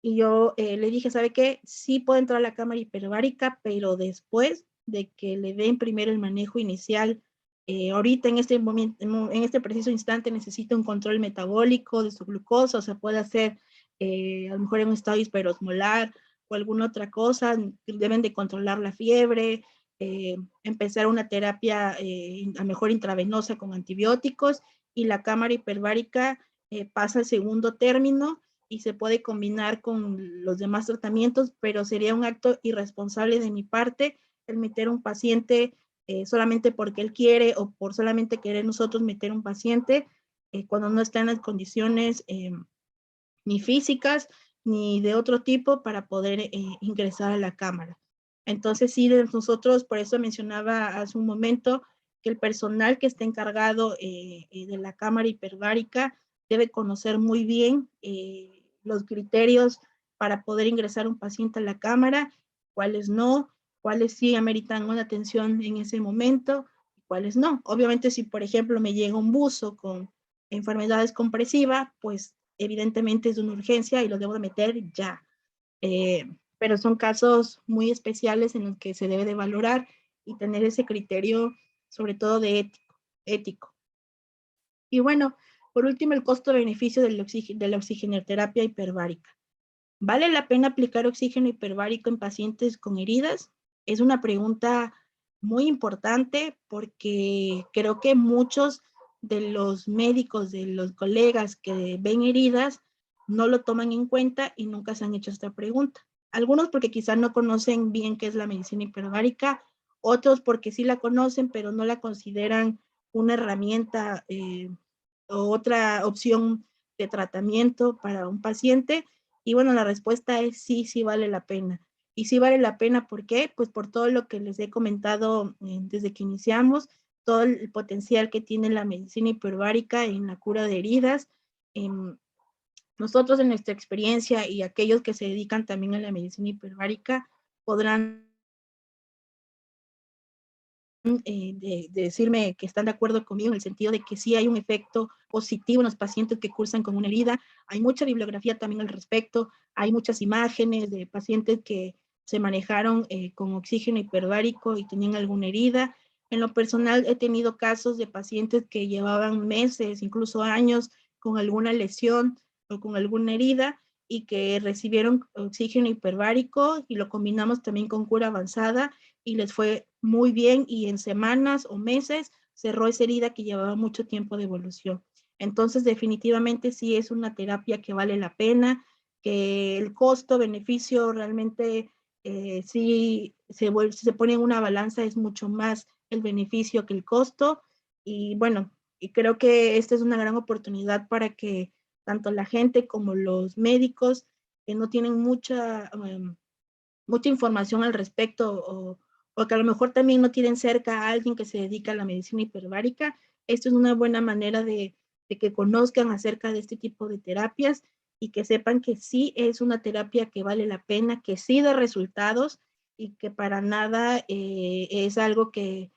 Y yo le dije, ¿sabe qué? Sí puede entrar a la cámara hiperbárica, pero después de que le den primero el manejo inicial. Ahorita en este momento, en este preciso instante necesita un control metabólico de su glucosa, o sea, puede hacer a lo mejor en un estado hiperosmolar o alguna otra cosa, deben de controlar la fiebre, empezar una terapia a lo mejor intravenosa con antibióticos, y la cámara hiperbárica pasa al segundo término y se puede combinar con los demás tratamientos, pero sería un acto irresponsable de mi parte el meter un paciente solamente porque él quiere o por solamente querer nosotros meter un paciente cuando no está en las condiciones ni físicas ni de otro tipo para poder ingresar a la cámara. Entonces, sí, de nosotros, por eso mencionaba hace un momento que el personal que esté encargado de la cámara hiperbárica debe conocer muy bien los criterios para poder ingresar un paciente a la cámara, cuáles no, cuáles sí ameritan una atención en ese momento y cuáles no. Obviamente, si por ejemplo me llega un buzo con enfermedades compresivas, pues evidentemente es una urgencia y lo debo de meter ya. Pero son casos muy especiales en los que se debe de valorar y tener ese criterio, sobre todo de ético. Y bueno, por último, el costo-beneficio de la oxigenoterapia hiperbárica. ¿Vale la pena aplicar oxígeno hiperbárico en pacientes con heridas? Es una pregunta muy importante porque creo que muchos de los médicos, de los colegas que ven heridas, no lo toman en cuenta y nunca se han hecho esta pregunta. Algunos porque quizás no conocen bien qué es la medicina hiperbárica, otros porque sí la conocen, pero no la consideran una herramienta o otra opción de tratamiento para un paciente. Y bueno, la respuesta es sí, sí vale la pena. Y sí vale la pena, ¿por qué? Pues por todo lo que les he comentado desde que iniciamos, todo el potencial que tiene la medicina hiperbárica en la cura de heridas. Nosotros en nuestra experiencia y aquellos que se dedican también a la medicina hiperbárica podrán de decirme que están de acuerdo conmigo en el sentido de que sí hay un efecto positivo en los pacientes que cursan con una herida. Hay mucha bibliografía también al respecto, hay muchas imágenes de pacientes que se manejaron con oxígeno hiperbárico y tenían alguna herida. En lo personal he tenido casos de pacientes que llevaban meses, incluso años, con alguna lesión o con alguna herida y que recibieron oxígeno hiperbárico y lo combinamos también con cura avanzada y les fue muy bien y en semanas o meses cerró esa herida que llevaba mucho tiempo de evolución. Entonces, definitivamente sí es una terapia que vale la pena, que el costo-beneficio realmente sí se pone en una balanza, es mucho más el beneficio que el costo. Y bueno, y creo que esta es una gran oportunidad para que tanto la gente como los médicos que no tienen mucha información al respecto o que a lo mejor también no tienen cerca a alguien que se dedica a la medicina hiperbárica, esto es una buena manera de que conozcan acerca de este tipo de terapias y que sepan que sí es una terapia que vale la pena, que sí da resultados y que para nada es algo que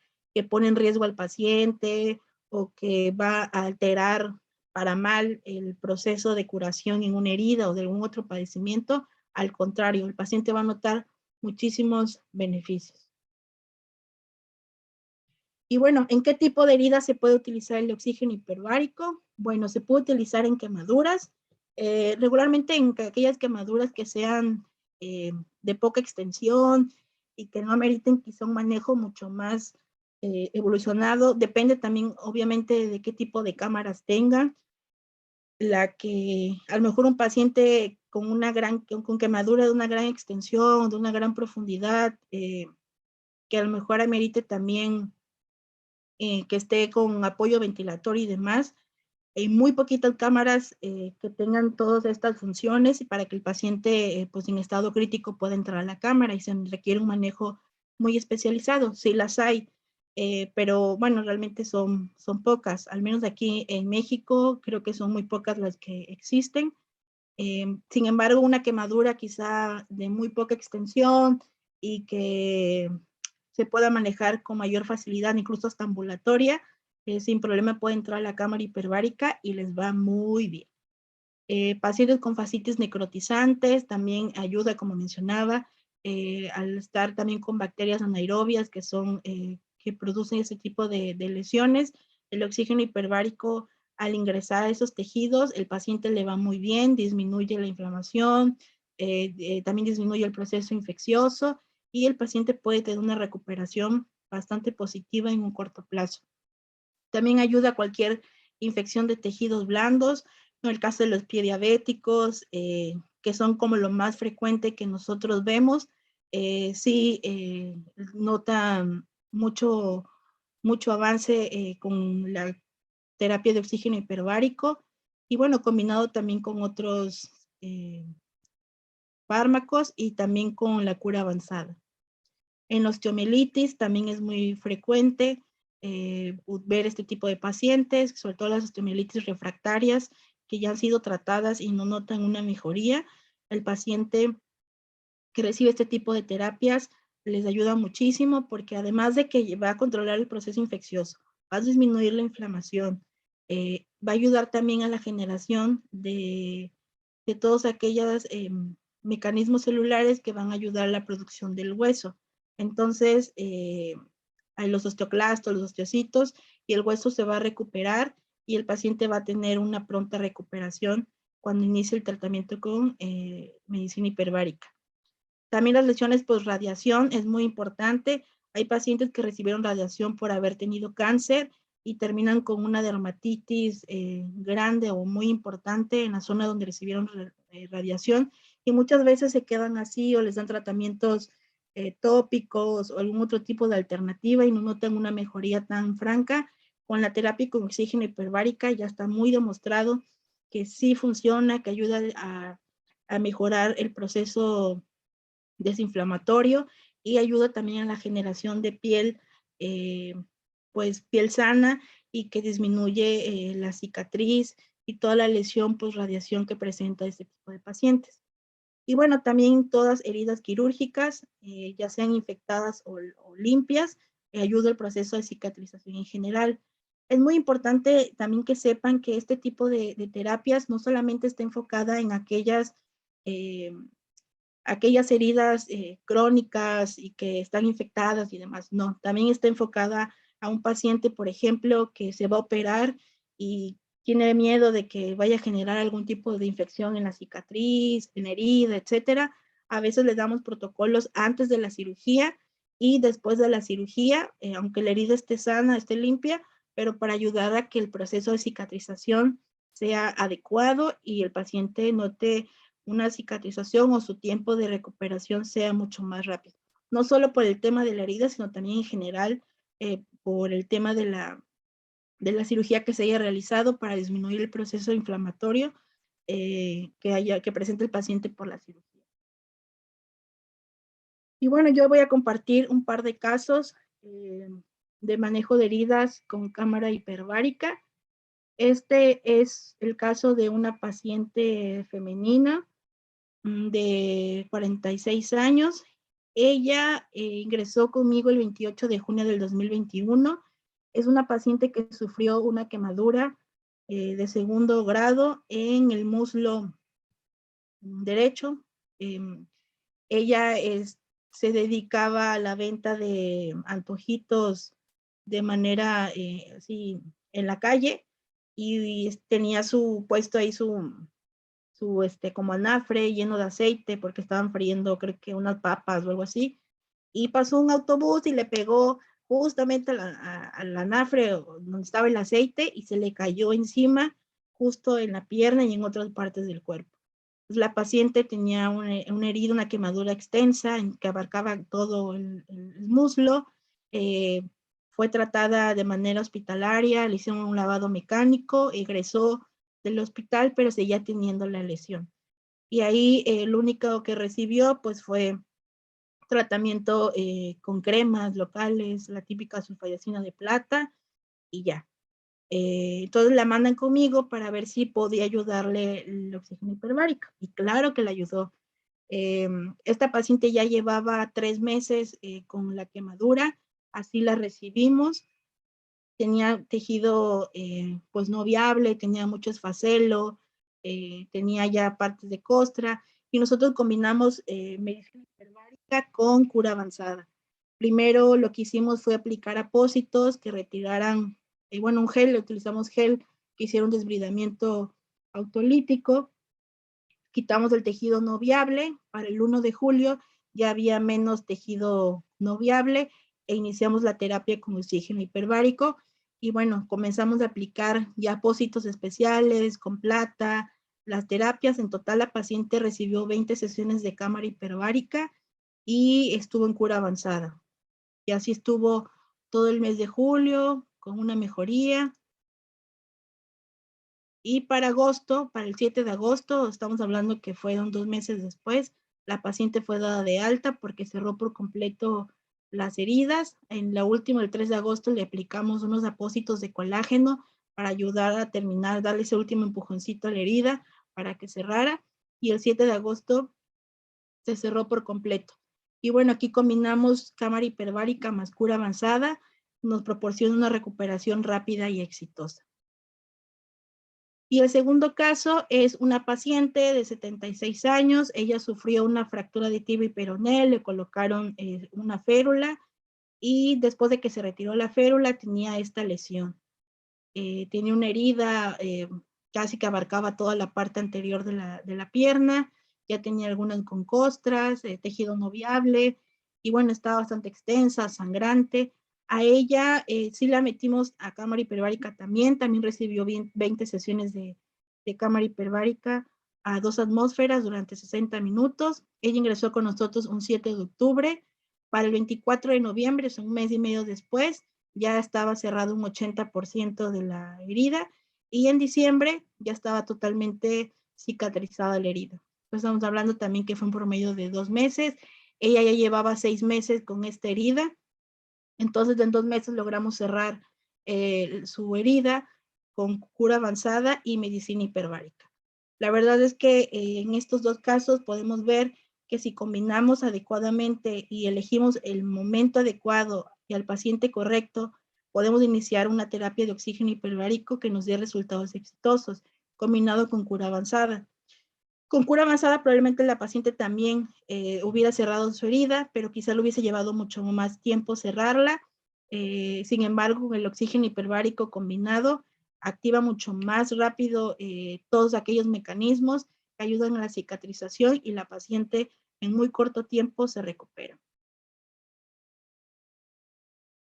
pone en riesgo al paciente o que va a alterar para mal el proceso de curación en una herida o de algún otro padecimiento. Al contrario, el paciente va a notar muchísimos beneficios. Y bueno, ¿en qué tipo de heridas se puede utilizar el oxígeno hiperbárico? Bueno, se puede utilizar en quemaduras, regularmente en aquellas quemaduras que sean de poca extensión y que no ameriten quizá un manejo mucho más evolucionado. Depende también, obviamente, de qué tipo de cámaras tengan. La que a lo mejor un paciente con quemadura de una gran extensión, de una gran profundidad, que a lo mejor amerite también que esté con apoyo ventilatorio y demás. Hay muy poquitas cámaras que tengan todas estas funciones y para que el paciente pues en estado crítico pueda entrar a la cámara y se requiere un manejo muy especializado. Sí las hay, pero bueno, realmente son pocas. Al menos aquí en México creo que son muy pocas las que existen. Sin embargo, una quemadura quizá de muy poca extensión y que se pueda manejar con mayor facilidad, incluso hasta ambulatoria, sin problema puede entrar a la cámara hiperbárica y les va muy bien. Pacientes con fascitis necrotizantes también ayuda, como mencionaba, al estar también con bacterias anaerobias que son, que producen ese tipo de lesiones. El oxígeno hiperbárico, al ingresar a esos tejidos, el paciente le va muy bien, disminuye la inflamación, también disminuye el proceso infeccioso y el paciente puede tener una recuperación bastante positiva en un corto plazo. También ayuda a cualquier infección de tejidos blandos, en el caso de los pie diabéticos, que son como lo más frecuente que nosotros vemos, sí notan mucho avance con la terapia de oxígeno hiperbárico y bueno, combinado también con otros fármacos y también con la cura avanzada. En la osteomielitis también es muy frecuente ver este tipo de pacientes, sobre todo las osteomielitis refractarias que ya han sido tratadas y no notan una mejoría. El paciente que recibe este tipo de terapias les ayuda muchísimo porque además de que va a controlar el proceso infeccioso, va a disminuir la inflamación, va a ayudar también a la generación de todos aquellos mecanismos celulares que van a ayudar a la producción del hueso. Entonces, hay los osteoclastos, los osteocitos, y el hueso se va a recuperar y el paciente va a tener una pronta recuperación cuando inicie el tratamiento con medicina hiperbárica. También las lesiones por radiación es muy importante. Hay pacientes que recibieron radiación por haber tenido cáncer y terminan con una dermatitis grande o muy importante en la zona donde recibieron radiación y muchas veces se quedan así o les dan tratamientos tópicos o algún otro tipo de alternativa y no notan una mejoría tan franca. Con la terapia con oxígeno hiperbárica ya está muy demostrado que sí funciona, que ayuda a mejorar el proceso desinflamatorio y ayuda también a la generación de piel, pues piel sana y que disminuye la cicatriz y toda la lesión pues radiación que presenta este tipo de pacientes. Y bueno, también todas heridas quirúrgicas, ya sean infectadas o limpias, ayuda el proceso de cicatrización en general. Es muy importante también que sepan que este tipo de terapias no solamente está enfocada en aquellas heridas crónicas y que están infectadas y demás. No, también está enfocada a un paciente, por ejemplo, que se va a operar y tiene miedo de que vaya a generar algún tipo de infección en la cicatriz, en la herida, etcétera. A veces le damos protocolos antes de la cirugía y después de la cirugía, aunque la herida esté sana, esté limpia, pero para ayudar a que el proceso de cicatrización sea adecuado y el paciente note una cicatrización o su tiempo de recuperación sea mucho más rápido. No solo por el tema de la herida, sino también en general por el tema de la cirugía que se haya realizado para disminuir el proceso inflamatorio que presenta el paciente por la cirugía. Y bueno, yo voy a compartir un par de casos de manejo de heridas con cámara hiperbárica. Este es el caso de una paciente femenina de 46 años. Ella ingresó conmigo el 28 de junio del 2021. Es una paciente que sufrió una quemadura de segundo grado en el muslo derecho. Ella se dedicaba a la venta de antojitos de manera así en la calle y tenía su puesto ahí su como anafre lleno de aceite porque estaban friendo creo que unas papas o algo así y pasó un autobús y le pegó justamente al anafre donde estaba el aceite y se le cayó encima justo en la pierna y en otras partes del cuerpo. Pues la paciente tenía una herida, una quemadura extensa que abarcaba todo el muslo, fue tratada de manera hospitalaria, le hicieron un lavado mecánico, egresó del hospital, pero seguía teniendo la lesión. Y ahí lo único que recibió pues fue tratamiento con cremas locales, la típica sulfadiacina de plata y ya. Entonces la mandan conmigo para ver si podía ayudarle el oxígeno hiperbárico. Y claro que le ayudó. Esta paciente ya llevaba 3 meses con la quemadura, así la recibimos. Tenía tejido pues no viable, tenía mucho esfacelo, tenía ya partes de costra, y nosotros combinamos medicina hiperbárica con cura avanzada. Primero lo que hicimos fue aplicar apósitos que retiraran, bueno, un gel, utilizamos gel que hiciera un desbridamiento autolítico, quitamos el tejido no viable. Para el 1 de julio ya había menos tejido no viable e iniciamos la terapia con oxígeno hiperbárico. Y bueno, comenzamos a aplicar ya apósitos especiales con plata, las terapias. En total la paciente recibió 20 sesiones de cámara hiperbárica y estuvo en cura avanzada. Y así estuvo todo el mes de julio con una mejoría. Y para agosto, para el 7 de agosto, estamos hablando que fueron 2 meses después, la paciente fue dada de alta porque cerró por completo las heridas. En la última, el 3 de agosto, le aplicamos unos apósitos de colágeno para ayudar a terminar, darle ese último empujoncito a la herida para que cerrara. Y el 7 de agosto se cerró por completo. Y bueno, aquí combinamos cámara hiperbárica más cura avanzada, nos proporciona una recuperación rápida y exitosa. Y el segundo caso es una paciente de 76 años. Ella sufrió una fractura de tibia y peroné, le colocaron una férula y después de que se retiró la férula tenía esta lesión. Tenía una herida casi que abarcaba toda la parte anterior de la pierna, ya tenía algunas con costras, tejido no viable y bueno, estaba bastante extensa, sangrante. A ella sí la metimos a cámara hiperbárica también recibió 20 sesiones de cámara hiperbárica a 2 atmósferas durante 60 minutos. Ella ingresó con nosotros un 7 de octubre. Para el 24 de noviembre, es un mes y medio después, ya estaba cerrado un 80% de la herida y en diciembre ya estaba totalmente cicatrizada la herida. Pues estamos hablando también que fue un promedio de 2 meses. Ella ya llevaba 6 meses con esta herida. Entonces, en 2 meses logramos cerrar su herida con cura avanzada y medicina hiperbárica. La verdad es que en estos 2 casos podemos ver que si combinamos adecuadamente y elegimos el momento adecuado y al paciente correcto, podemos iniciar una terapia de oxígeno hiperbárico que nos dé resultados exitosos, combinado con cura avanzada. Con cura avanzada probablemente la paciente también hubiera cerrado su herida, pero quizá le hubiese llevado mucho más tiempo cerrarla. Sin embargo, con el oxígeno hiperbárico combinado activa mucho más rápido todos aquellos mecanismos que ayudan a la cicatrización y la paciente en muy corto tiempo se recupera.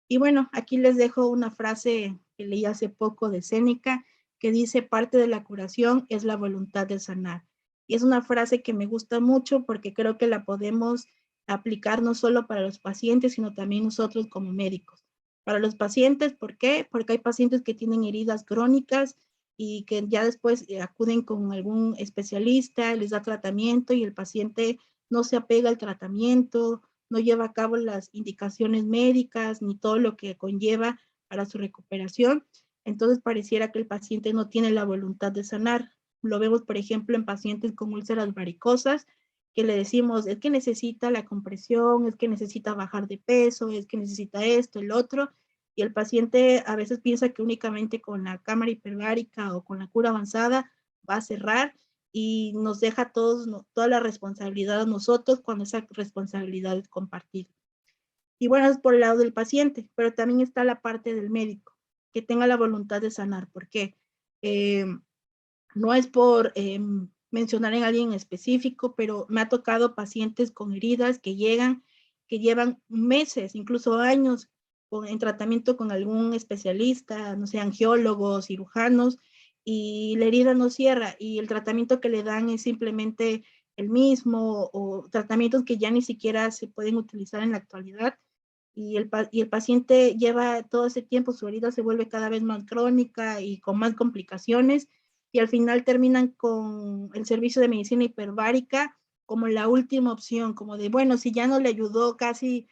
Y bueno, aquí les dejo una frase que leí hace poco de Séneca que dice: parte de la curación es la voluntad de sanar. Y es una frase que me gusta mucho porque creo que la podemos aplicar no solo para los pacientes, sino también nosotros como médicos. Para los pacientes, ¿por qué? Porque hay pacientes que tienen heridas crónicas y que ya después acuden con algún especialista, les da tratamiento y el paciente no se apega al tratamiento, no lleva a cabo las indicaciones médicas ni todo lo que conlleva para su recuperación. Entonces pareciera que el paciente no tiene la voluntad de sanar. Lo vemos, por ejemplo, en pacientes con úlceras varicosas, que le decimos, es que necesita la compresión, es que necesita bajar de peso, es que necesita esto, el otro, y el paciente a veces piensa que únicamente con la cámara hiperbárica o con la cura avanzada va a cerrar y nos deja a todos, toda la responsabilidad a nosotros cuando esa responsabilidad es compartida. Y bueno, es por el lado del paciente, pero también está la parte del médico, que tenga la voluntad de sanar. ¿Por qué? No es por mencionar en alguien específico, pero me ha tocado pacientes con heridas que llegan, que llevan meses, incluso años, en tratamiento con algún especialista, no sé, angiólogos, cirujanos, y la herida no cierra y el tratamiento que le dan es simplemente el mismo o tratamientos que ya ni siquiera se pueden utilizar en la actualidad y el paciente lleva todo ese tiempo, su herida se vuelve cada vez más crónica y con más complicaciones y al final terminan con el servicio de medicina hiperbárica como la última opción, como de, bueno, si ya no le ayudó casi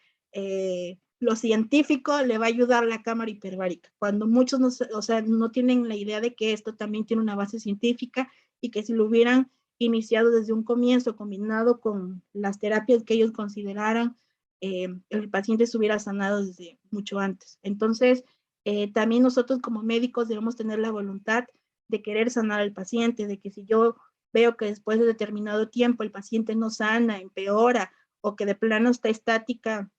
lo científico, le va a ayudar la cámara hiperbárica, cuando muchos no, o sea, no tienen la idea de que esto también tiene una base científica y que si lo hubieran iniciado desde un comienzo, combinado con las terapias que ellos consideraran, el paciente estuviera sanado desde mucho antes. Entonces, también nosotros como médicos debemos tener la voluntad de querer sanar al paciente, de que si yo veo que después de determinado tiempo el paciente no sana, empeora o que de plano está estática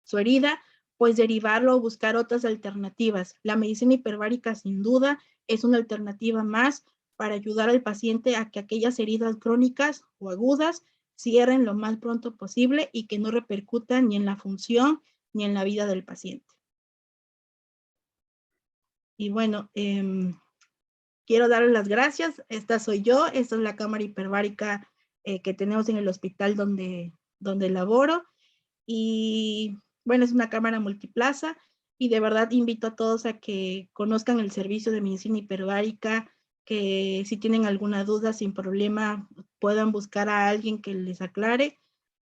su herida, pues derivarlo o buscar otras alternativas. La medicina hiperbárica sin duda es una alternativa más para ayudar al paciente a que aquellas heridas crónicas o agudas cierren lo más pronto posible y que no repercutan ni en la función ni en la vida del paciente. Y bueno, quiero darles las gracias. Esta soy yo, esta es la cámara hiperbárica que tenemos en el hospital donde laboro. Y bueno, es una cámara multiplaza y de verdad invito a todos a que conozcan el servicio de medicina hiperbárica, que si tienen alguna duda sin problema puedan buscar a alguien que les aclare.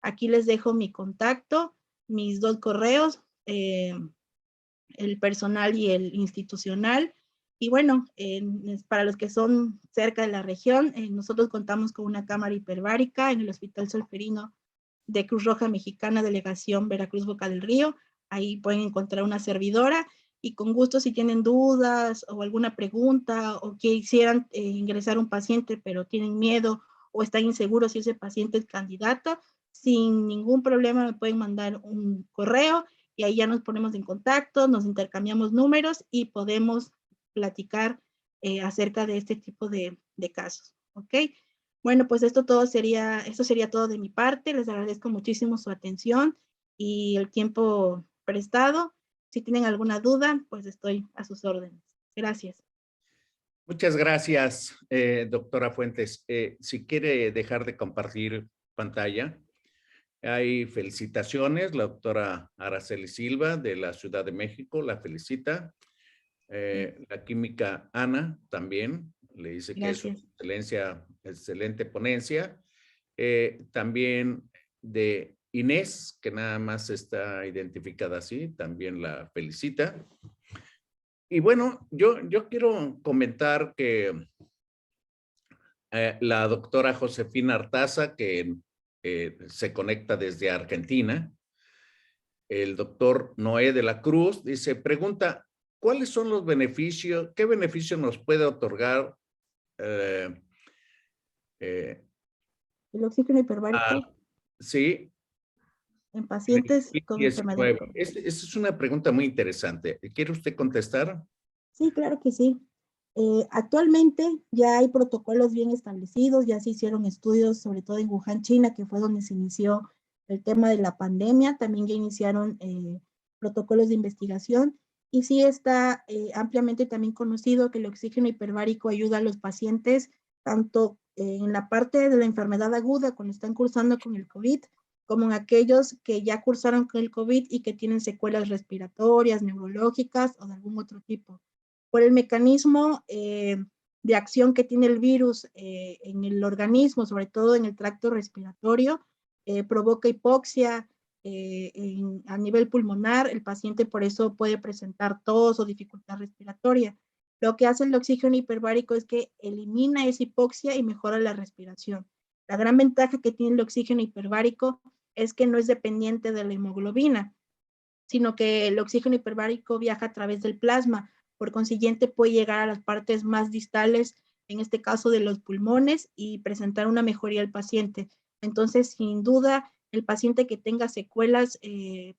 Aquí les dejo mi contacto, mis 2 correos, el personal y el institucional. Y bueno, para los que son cerca de la región, nosotros contamos con una cámara hiperbárica en el Hospital Solferino de Cruz Roja Mexicana, Delegación Veracruz Boca del Río. Ahí pueden encontrar una servidora y con gusto si tienen dudas o alguna pregunta o quisieran ingresar un paciente pero tienen miedo o están inseguros si ese paciente es candidato, sin ningún problema me pueden mandar un correo y ahí ya nos ponemos en contacto, nos intercambiamos números y podemos platicar acerca de este tipo de casos, ¿ok? Bueno, pues esto sería todo de mi parte. Les agradezco muchísimo su atención y el tiempo prestado. Si tienen alguna duda, pues estoy a sus órdenes. Gracias. Muchas gracias, doctora Fuentes. Si quiere dejar de compartir pantalla, hay felicitaciones. La doctora Araceli Silva de la Ciudad de México la felicita. La química Ana también le dice que es una Gracias. excelente ponencia. También de Inés, que nada más está identificada así, también la felicita. Y bueno, yo quiero comentar que la doctora Josefina Artaza, que se conecta desde Argentina, el doctor Noé de la Cruz, dice, pregunta, ¿cuáles son los beneficios? ¿Qué beneficio nos puede otorgar El oxígeno hiperbárico sí, en en el pacientes con enfermedad de COVID-19? COVID. Esta es una pregunta muy interesante. ¿Quiere usted contestar? Sí, claro que sí. Actualmente ya hay protocolos bien establecidos, ya se hicieron estudios, sobre todo en Wuhan, China, que fue donde se inició el tema de la pandemia. También ya iniciaron protocolos de investigación y sí está ampliamente también conocido que el oxígeno hiperbárico ayuda a los pacientes tanto en la parte de la enfermedad aguda cuando están cursando con el COVID, como en aquellos que ya cursaron con el COVID y que tienen secuelas respiratorias, neurológicas o de algún otro tipo por el mecanismo de acción que tiene el virus en el organismo, sobre todo en el tracto respiratorio, provoca hipoxia a nivel pulmonar, el paciente por eso puede presentar tos o dificultad respiratoria. Lo que hace el oxígeno hiperbárico es que elimina esa hipoxia y mejora la respiración. La gran ventaja que tiene el oxígeno hiperbárico es que no es dependiente de la hemoglobina, sino que el oxígeno hiperbárico viaja a través del plasma, por consiguiente puede llegar a las partes más distales, en este caso de los pulmones, y presentar una mejoría al paciente. Entonces, sin duda, el paciente que tenga secuelas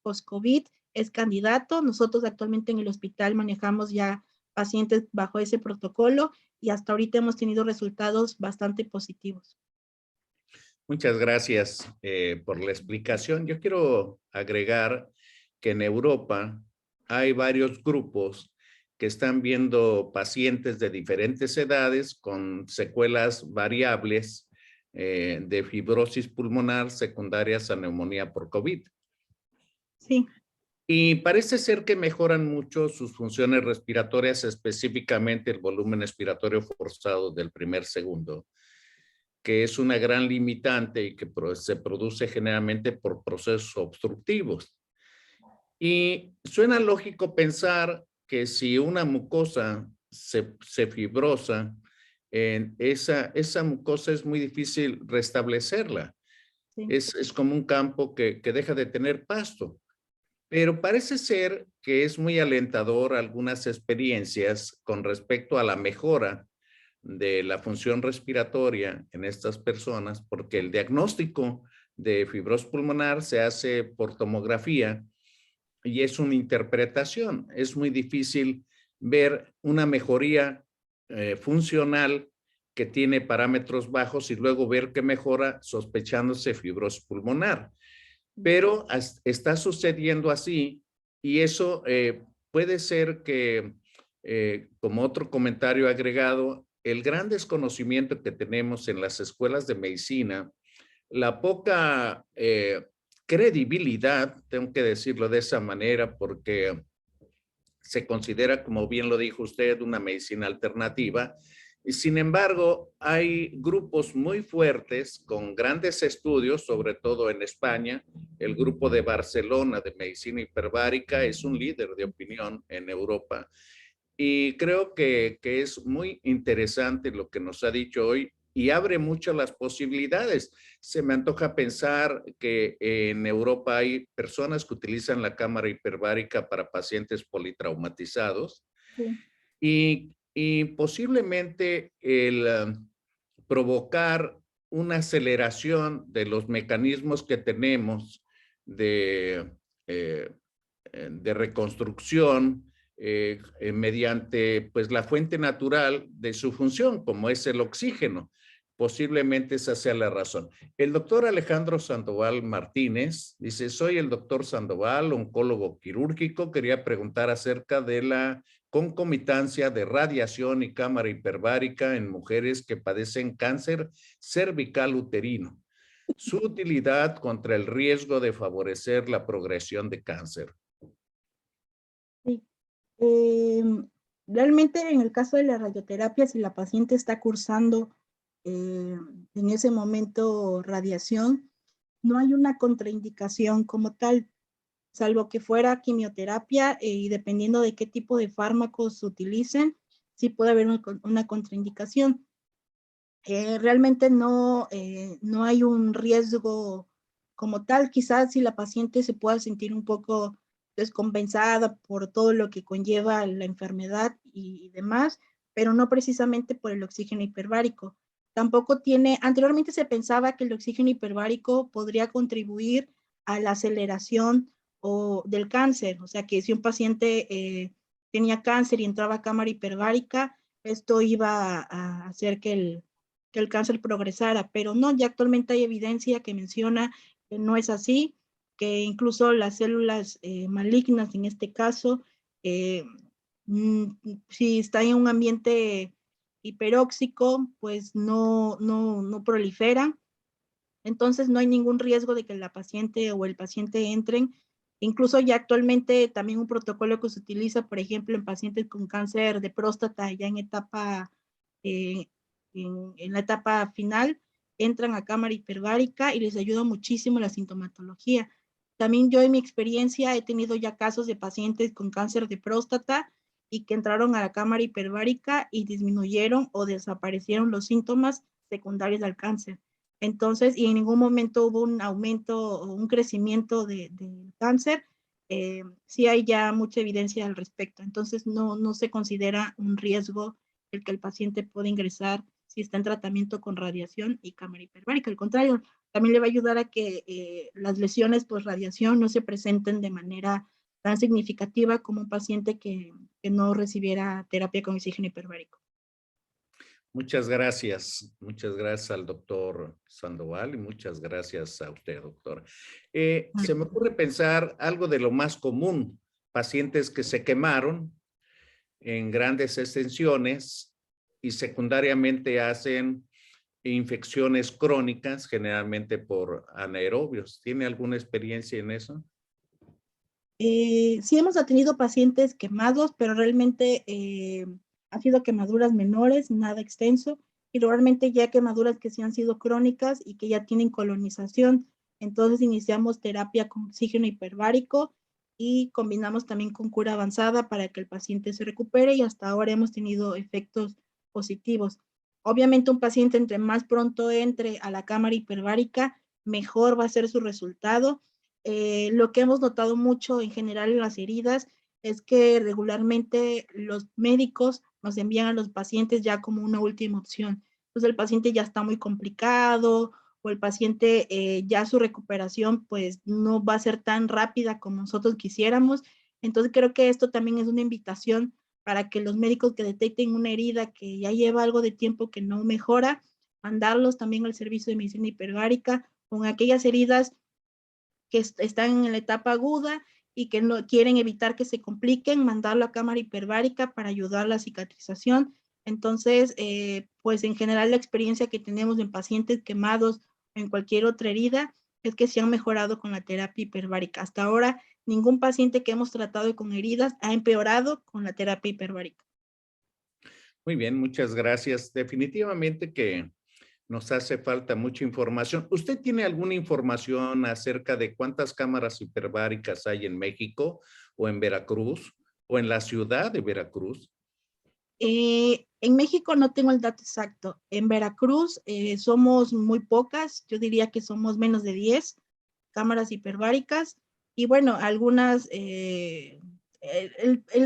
post-COVID es candidato. Nosotros actualmente en el hospital manejamos ya pacientes bajo ese protocolo y hasta ahorita hemos tenido resultados bastante positivos. Muchas gracias por la explicación. Yo quiero agregar que en Europa hay varios grupos que están viendo pacientes de diferentes edades con secuelas variables de fibrosis pulmonar secundarias a neumonía por COVID. Sí. Y parece ser que mejoran mucho sus funciones respiratorias, específicamente el volumen expiratorio forzado del primer segundo, que es una gran limitante y que se produce generalmente por procesos obstructivos. Y suena lógico pensar que si una mucosa se fibrosa, esa mucosa es muy difícil restablecerla. Sí. Es como un campo que deja de tener pasto. Pero parece ser que es muy alentador algunas experiencias con respecto a la mejora de la función respiratoria en estas personas, porque el diagnóstico de fibrosis pulmonar se hace por tomografía y es una interpretación. Es muy difícil ver una mejoría funcional que tiene parámetros bajos y luego ver que mejora sospechándose fibrosis pulmonar. Pero está sucediendo así y eso puede ser que, como otro comentario agregado, el gran desconocimiento que tenemos en las escuelas de medicina, la poca credibilidad, tengo que decirlo de esa manera, porque se considera, como bien lo dijo usted, una medicina alternativa. Y sin embargo, hay grupos muy fuertes con grandes estudios, sobre todo en España. El grupo de Barcelona de medicina hiperbárica es un líder de opinión en Europa. Y creo que es muy interesante lo que nos ha dicho hoy y abre mucho las posibilidades. Se me antoja pensar que en Europa hay personas que utilizan la cámara hiperbárica para pacientes politraumatizados Sí. y posiblemente el provocar una aceleración de los mecanismos que tenemos de, eh, de reconstrucción mediante pues, la fuente natural de su función, como es el oxígeno. Posiblemente esa sea la razón. El doctor Alejandro Sandoval Martínez dice, soy el doctor Sandoval, oncólogo quirúrgico. Quería preguntar acerca de la concomitancia de radiación y cámara hiperbárica en mujeres que padecen cáncer cervical uterino. Su utilidad contra el riesgo de favorecer la progresión de cáncer. Sí. Realmente en el caso de la radioterapia, si la paciente está cursando en ese momento radiación, no hay una contraindicación como tal, salvo que fuera quimioterapia y dependiendo de qué tipo de fármacos se utilicen, sí puede haber una contraindicación. Realmente no hay un riesgo como tal. Quizás si la paciente se pueda sentir un poco descompensada por todo lo que conlleva la enfermedad y demás, pero no precisamente por el oxígeno hiperbárico. Tampoco tiene, anteriormente se pensaba que el oxígeno hiperbárico podría contribuir a la aceleración del cáncer, o sea que si un paciente tenía cáncer y entraba a cámara hiperbárica, esto iba a hacer que el cáncer progresara, pero no, ya actualmente hay evidencia que menciona que no es así, que incluso las células malignas en este caso, eh, si está en un ambiente hiperóxico, pues no proliferan, entonces no hay ningún riesgo de que la paciente o el paciente entren. Incluso ya actualmente también un protocolo que se utiliza, por ejemplo, en pacientes con cáncer de próstata ya en etapa, eh, en la etapa final, entran a cámara hiperbárica y les ayuda muchísimo la sintomatología. También yo en mi experiencia he tenido ya casos de pacientes con cáncer de próstata y que entraron a la cámara hiperbárica y disminuyeron o desaparecieron los síntomas secundarios al cáncer. Entonces, y en ningún momento hubo un aumento o un crecimiento del cáncer, sí hay ya mucha evidencia al respecto. Entonces, no se considera un riesgo el que el paciente pueda ingresar si está en tratamiento con radiación y cámara hiperbárica. Al contrario, también le va a ayudar a que las lesiones por radiación no se presenten de manera tan significativa como un paciente que no recibiera terapia con oxígeno hiperbárico. Muchas gracias al doctor Sandoval y muchas gracias a usted, doctor. Se me ocurre pensar algo de lo más común, pacientes que se quemaron en grandes extensiones y secundariamente hacen infecciones crónicas, generalmente por anaerobios. ¿Tiene alguna experiencia en eso? Sí hemos tenido pacientes quemados, pero realmente han sido quemaduras menores, nada extenso, y realmente ya quemaduras que sí han sido crónicas y que ya tienen colonización. Entonces iniciamos terapia con oxígeno hiperbárico y combinamos también con cura avanzada para que el paciente se recupere y hasta ahora hemos tenido efectos positivos. Obviamente un paciente entre más pronto entre a la cámara hiperbárica, mejor va a ser su resultado. Lo que hemos notado mucho en general en las heridas es que regularmente los médicos nos envían a los pacientes ya como una última opción. Entonces el paciente ya está muy complicado o el paciente ya su recuperación pues no va a ser tan rápida como nosotros quisiéramos. Entonces creo que esto también es una invitación para que los médicos que detecten una herida que ya lleva algo de tiempo que no mejora, mandarlos también al servicio de medicina hiperbárica con aquellas heridas que están en la etapa aguda y que no quieren evitar que se compliquen, mandarlo a cámara hiperbárica para ayudar a la cicatrización. Entonces, pues en general la experiencia que tenemos en pacientes quemados o en cualquier otra herida es que se han mejorado con la terapia hiperbárica. Hasta ahora, ningún paciente que hemos tratado con heridas ha empeorado con la terapia hiperbárica. Muy bien, muchas gracias. Definitivamente que nos hace falta mucha información. ¿Usted tiene alguna información acerca de cuántas cámaras hiperbáricas hay en México o en Veracruz o en la ciudad de Veracruz? En México no tengo el dato exacto. En Veracruz somos muy pocas, yo diría que somos menos de 10 cámaras hiperbáricas y bueno, algunas, el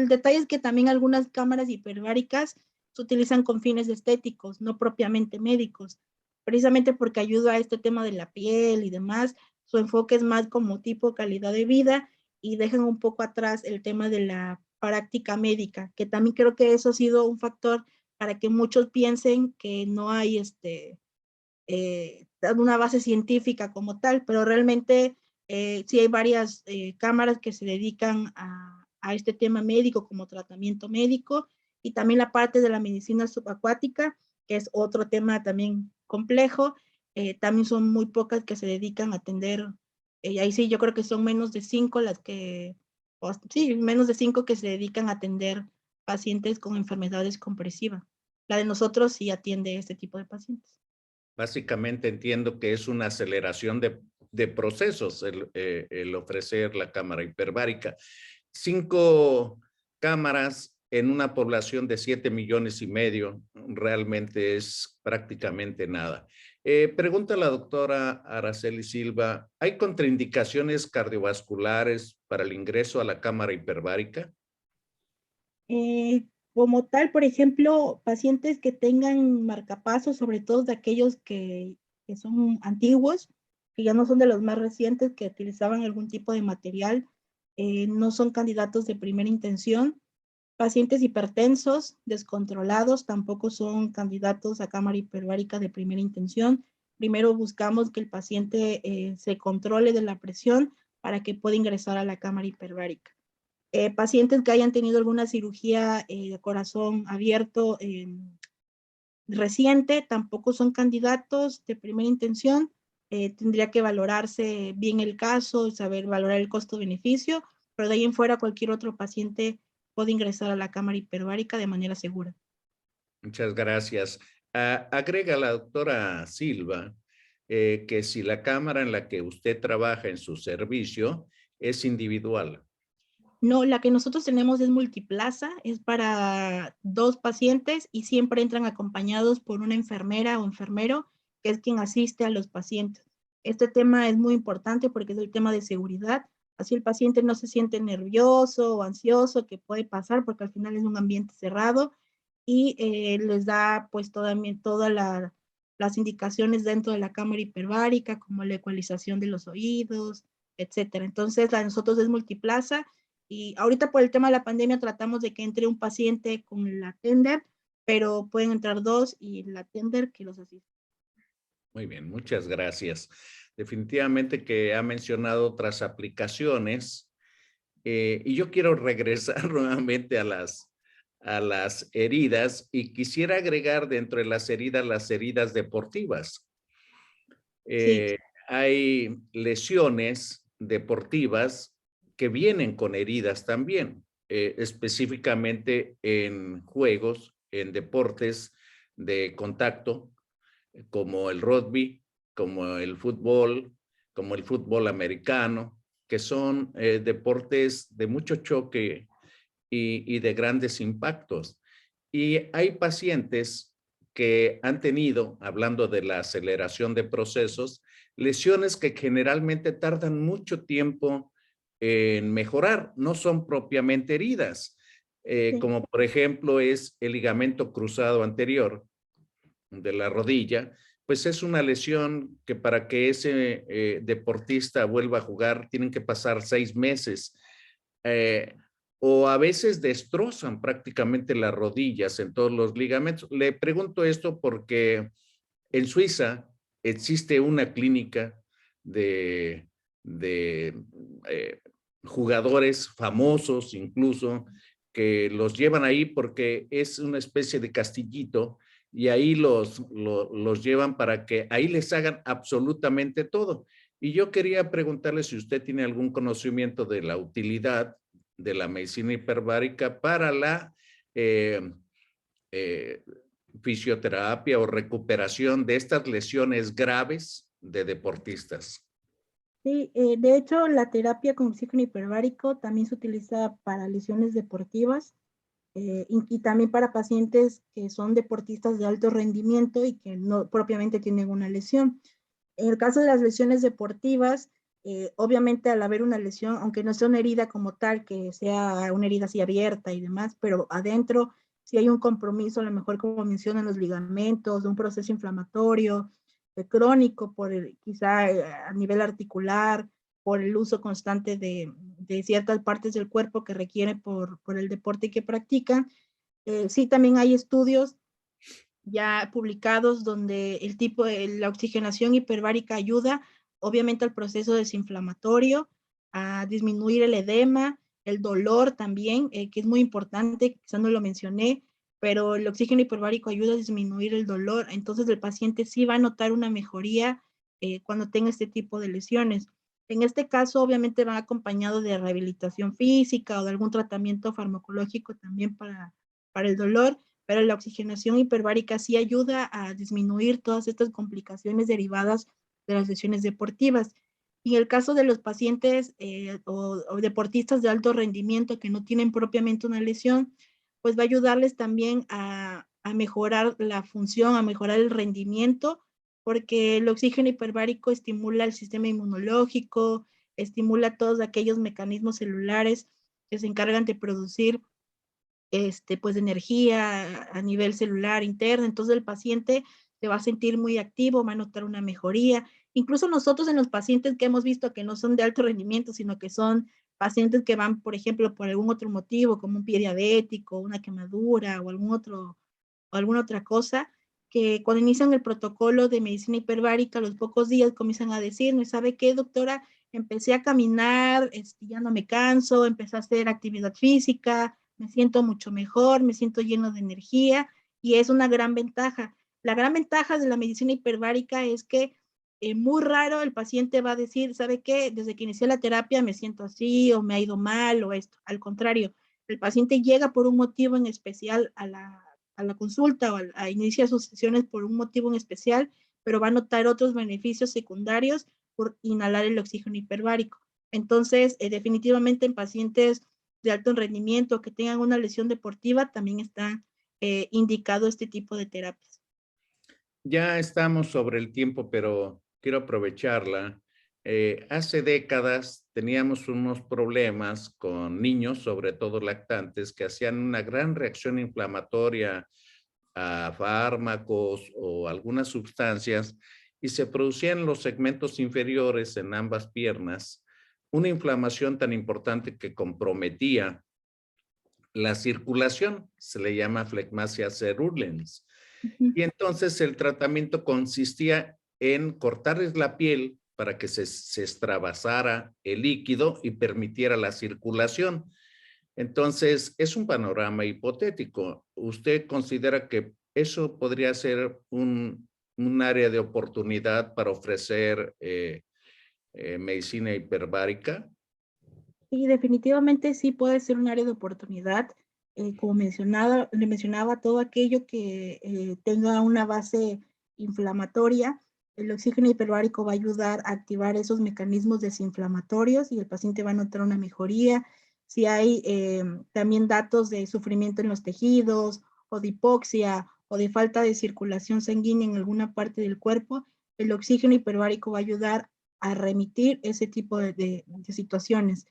detalle es que también algunas cámaras hiperbáricas se utilizan con fines estéticos, no propiamente médicos, precisamente porque ayuda a este tema de la piel y demás, su enfoque es más como tipo calidad de vida y dejan un poco atrás el tema de la práctica médica, que también creo que eso ha sido un factor para que muchos piensen que no hay una base científica como tal, pero realmente sí hay varias cámaras que se dedican a este tema médico como tratamiento médico y también la parte de la medicina subacuática, que es otro tema también complejo, también son muy pocas que se dedican a atender, ahí sí yo creo que son menos de 5 las que, sí, menos de 5 que se dedican a atender pacientes con enfermedades compresivas. La de nosotros sí atiende este tipo de pacientes. Básicamente entiendo que es una aceleración de procesos el ofrecer la cámara hiperbárica. 5 cámaras en una población de 7,5 millones realmente es prácticamente nada. Pregunta a la doctora Araceli Silva, ¿hay contraindicaciones cardiovasculares para el ingreso a la cámara hiperbárica? Eh, Como tal, por ejemplo, pacientes que tengan marcapasos, sobre todo de aquellos que son antiguos, que ya no son de los más recientes, que utilizaban algún tipo de material, no son candidatos de primera intención. Pacientes hipertensos, descontrolados, tampoco son candidatos a cámara hiperbárica de primera intención. Primero buscamos que el paciente se controle de la presión para que pueda ingresar a la cámara hiperbárica. Pacientes que hayan tenido alguna cirugía de corazón abierto reciente tampoco son candidatos de primera intención. Tendría que valorarse bien el caso y saber valorar el costo-beneficio, pero de ahí en fuera cualquier otro paciente puede ingresar a la cámara hiperbárica de manera segura. Muchas gracias. Agrega la doctora Silva que si la cámara en la que usted trabaja en su servicio es individual. No, la que nosotros tenemos es multiplaza, es para 2 pacientes y siempre entran acompañados por una enfermera o enfermero, que es quien asiste a los pacientes. Este tema es muy importante porque es el tema de seguridad, así el paciente no se siente nervioso o ansioso, que puede pasar porque al final es un ambiente cerrado y les da pues todas las indicaciones dentro de la cámara hiperbárica, como la ecualización de los oídos, etcétera. Entonces, la de nosotros es multiplaza y ahorita por el tema de la pandemia tratamos de que entre un paciente con la tender, pero pueden entrar 2 y la tender que los asiste. Muy bien, muchas gracias. Definitivamente que ha mencionado otras aplicaciones y yo quiero regresar nuevamente a las heridas y quisiera agregar dentro de las heridas deportivas. Sí, Eh, Hay lesiones deportivas que vienen con heridas también, específicamente en juegos, en deportes de contacto, como el rugby, como el fútbol americano, que son deportes de mucho choque y de grandes impactos. Y hay pacientes que han tenido, hablando de la aceleración de procesos, lesiones que generalmente tardan mucho tiempo en mejorar, no son propiamente heridas, Sí, como por ejemplo es el ligamento cruzado anterior de la rodilla, pues es una lesión que para que ese deportista vuelva a jugar tienen que pasar 6 meses. Eh, o a veces destrozan prácticamente las rodillas en todos los ligamentos. Le pregunto esto porque en Suiza existe una clínica de, de eh, jugadores famosos incluso que los llevan ahí porque es una especie de castillito y ahí los llevan para que ahí les hagan absolutamente todo. Y yo quería preguntarle si usted tiene algún conocimiento de la utilidad de la medicina hiperbárica para la eh, eh, fisioterapia o recuperación de estas lesiones graves de deportistas. sí, de hecho, la terapia con oxígeno hiperbárico también se utiliza para lesiones deportivas y también para pacientes que son deportistas de alto rendimiento y que no propiamente tienen una lesión. En el caso de las lesiones deportivas, obviamente al haber una lesión, aunque no sea una herida como tal, que sea una herida así abierta y demás, pero adentro si hay un compromiso, a lo mejor como mencionan los ligamentos, de un proceso inflamatorio crónico, quizá a nivel articular, por el uso constante de ciertas partes del cuerpo que requiere por el deporte que practican. Sí, también hay estudios ya publicados donde el tipo de la oxigenación hiperbárica ayuda obviamente al proceso desinflamatorio, a disminuir el edema, el dolor también, que es muy importante, quizás no lo mencioné, pero el oxígeno hiperbárico ayuda a disminuir el dolor, entonces el paciente sí va a notar una mejoría cuando tenga este tipo de lesiones. En este caso, obviamente va acompañado de rehabilitación física o de algún tratamiento farmacológico también para el dolor, pero la oxigenación hiperbárica sí ayuda a disminuir todas estas complicaciones derivadas de las lesiones deportivas. Y en el caso de los pacientes o deportistas de alto rendimiento que no tienen propiamente una lesión, pues va a ayudarles también a mejorar la función, a mejorar el rendimiento, porque el oxígeno hiperbárico estimula el sistema inmunológico, estimula todos aquellos mecanismos celulares que se encargan de producir pues de energía a nivel celular interno, entonces el paciente se va a sentir muy activo, va a notar una mejoría. Incluso nosotros en los pacientes que hemos visto que no son de alto rendimiento, sino que son pacientes que van, por ejemplo, por algún otro motivo, como un pie diabético, una quemadura o o alguna otra cosa, que cuando inician el protocolo de medicina hiperbárica, a los pocos días comienzan a decirme, ¿sabe qué, doctora? Empecé a caminar, ya no me canso, empecé a hacer actividad física, me siento mucho mejor, me siento lleno de energía y es una gran ventaja. La gran ventaja de la medicina hiperbárica es que muy raro el paciente va a decir, ¿sabe qué? Desde que inicié la terapia me siento así o me ha ido mal o esto. Al contrario, el paciente llega por un motivo en especial a la consulta o a iniciar sus sesiones por un motivo en especial, pero va a notar otros beneficios secundarios por inhalar el oxígeno hiperbárico. Entonces, definitivamente en pacientes de alto rendimiento que tengan una lesión deportiva, también está indicado este tipo de terapias. Ya estamos sobre el tiempo, pero quiero aprovecharla. Hace décadas teníamos unos problemas con niños, sobre todo lactantes, que hacían una gran reacción inflamatoria a fármacos o algunas sustancias y se producían en los segmentos inferiores en ambas piernas una inflamación tan importante que comprometía la circulación, se le llama flegmasia cerulens. Uh -huh. Y entonces el tratamiento consistía en cortarles la piel para que se extravasara el líquido y permitiera la circulación. Entonces, es un panorama hipotético. ¿Usted considera que eso podría ser un área de oportunidad para ofrecer medicina hiperbárica? Sí, definitivamente sí puede ser un área de oportunidad. Como le mencionaba, todo aquello que tenga una base inflamatoria, el oxígeno hiperbárico va a ayudar a activar esos mecanismos desinflamatorios y el paciente va a notar una mejoría. Si hay también datos de sufrimiento en los tejidos o de hipoxia o de falta de circulación sanguínea en alguna parte del cuerpo, el oxígeno hiperbárico va a ayudar a remitir ese tipo de situaciones.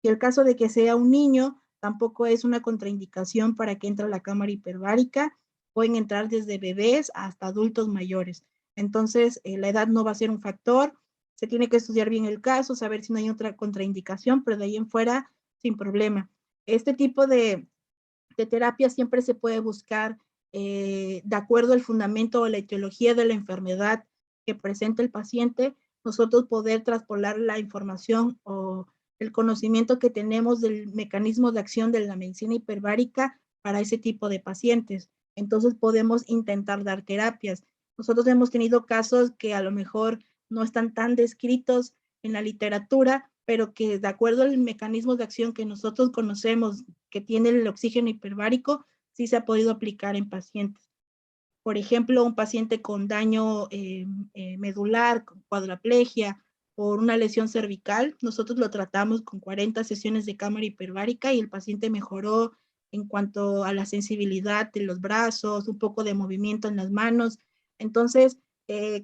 Si el caso de que sea un niño, tampoco es una contraindicación para que entre a la cámara hiperbárica. Pueden entrar desde bebés hasta adultos mayores. Entonces, la edad no va a ser un factor. Se tiene que estudiar bien el caso, saber si no hay otra contraindicación, pero de ahí en fuera, sin problema. Este tipo de terapia siempre se puede buscar de acuerdo al fundamento o la etiología de la enfermedad que presenta el paciente, nosotros poder traspolar la información o el conocimiento que tenemos del mecanismo de acción de la medicina hiperbárica para ese tipo de pacientes. Entonces podemos intentar dar terapias. Nosotros hemos tenido casos que a lo mejor no están tan descritos en la literatura, pero que de acuerdo al mecanismo de acción que nosotros conocemos que tiene el oxígeno hiperbárico, sí se ha podido aplicar en pacientes. Por ejemplo, un paciente con daño medular, con cuadraplegia, por una lesión cervical, nosotros lo tratamos con 40 sesiones de cámara hiperbárica y el paciente mejoró en cuanto a la sensibilidad de los brazos, un poco de movimiento en las manos. Entonces,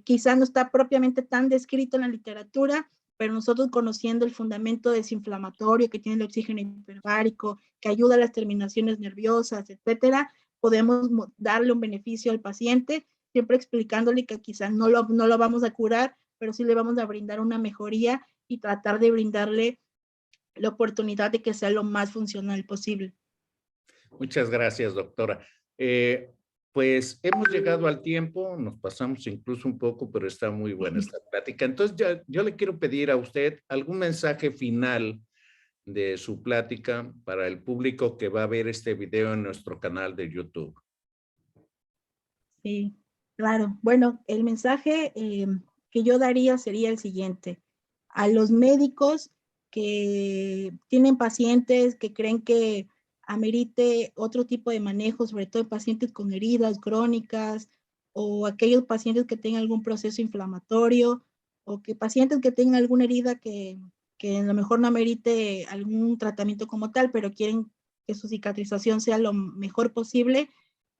quizá no está propiamente tan descrito en la literatura, pero nosotros conociendo el fundamento desinflamatorio que tiene el oxígeno hiperbárico, que ayuda a las terminaciones nerviosas, etcétera, podemos darle un beneficio al paciente, siempre explicándole que quizás no lo vamos a curar, pero sí le vamos a brindar una mejoría y tratar de brindarle la oportunidad de que sea lo más funcional posible. Muchas gracias, doctora. Pues hemos llegado al tiempo, nos pasamos incluso un poco, pero está muy buena esta plática. Entonces, yo le quiero pedir a usted algún mensaje final de su plática para el público que va a ver este video en nuestro canal de YouTube. Sí, claro. Bueno, el mensaje que yo daría sería el siguiente. A los médicos que tienen pacientes que creen que amerite otro tipo de manejo, sobre todo pacientes con heridas crónicas o aquellos pacientes que tengan algún proceso inflamatorio o que pacientes que tengan alguna herida que a lo mejor no amerite algún tratamiento como tal, pero quieren que su cicatrización sea lo mejor posible,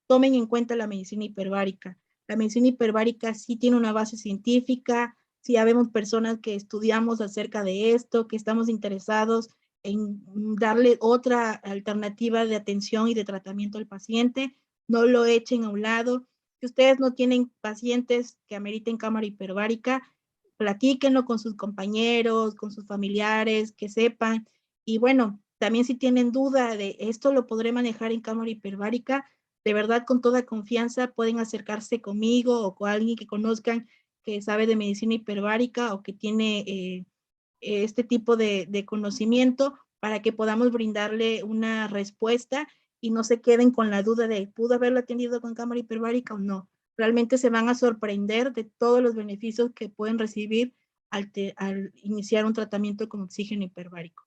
tomen en cuenta la medicina hiperbárica. La medicina hiperbárica sí tiene una base científica, sí habemos personas que estudiamos acerca de esto, que estamos interesados en darle otra alternativa de atención y de tratamiento al paciente. No lo echen a un lado. Si ustedes no tienen pacientes que ameriten cámara hiperbárica, platíquenlo con sus compañeros, con sus familiares, que sepan. Y bueno, también si tienen duda de esto lo podré manejar en cámara hiperbárica, de verdad con toda confianza pueden acercarse conmigo o con alguien que conozcan que sabe de medicina hiperbárica o que tiene este tipo de conocimiento para que podamos brindarle una respuesta y no se queden con la duda de ¿pudo haberlo atendido con cámara hiperbárica o no? Realmente se van a sorprender de todos los beneficios que pueden recibir al iniciar un tratamiento con oxígeno hiperbárico.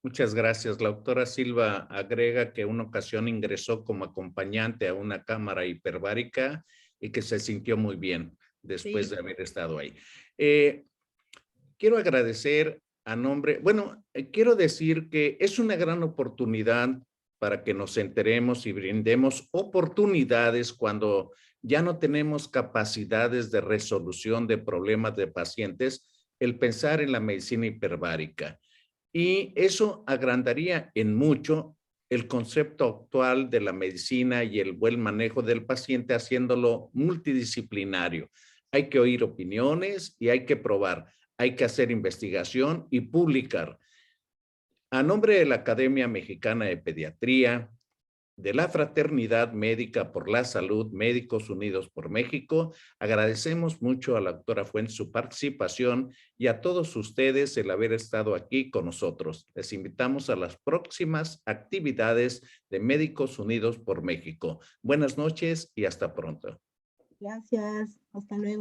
Muchas gracias. La doctora Silva agrega que una ocasión ingresó como acompañante a una cámara hiperbárica y que se sintió muy bien después Sí. de haber estado ahí. Eh, Quiero agradecer a nombre, bueno, quiero decir que es una gran oportunidad para que nos enteremos y brindemos oportunidades cuando ya no tenemos capacidades de resolución de problemas de pacientes, el pensar en la medicina hiperbárica. Y eso agrandaría en mucho el concepto actual de la medicina y el buen manejo del paciente, haciéndolo multidisciplinario. Hay que oír opiniones y hay que probar, hay que hacer investigación y publicar. A nombre de la Academia Mexicana de Pediatría, de la Fraternidad Médica por la Salud, Médicos Unidos por México, agradecemos mucho a la doctora Fuentes su participación y a todos ustedes el haber estado aquí con nosotros. Les invitamos a las próximas actividades de Médicos Unidos por México. Buenas noches y hasta pronto. Gracias. Hasta luego.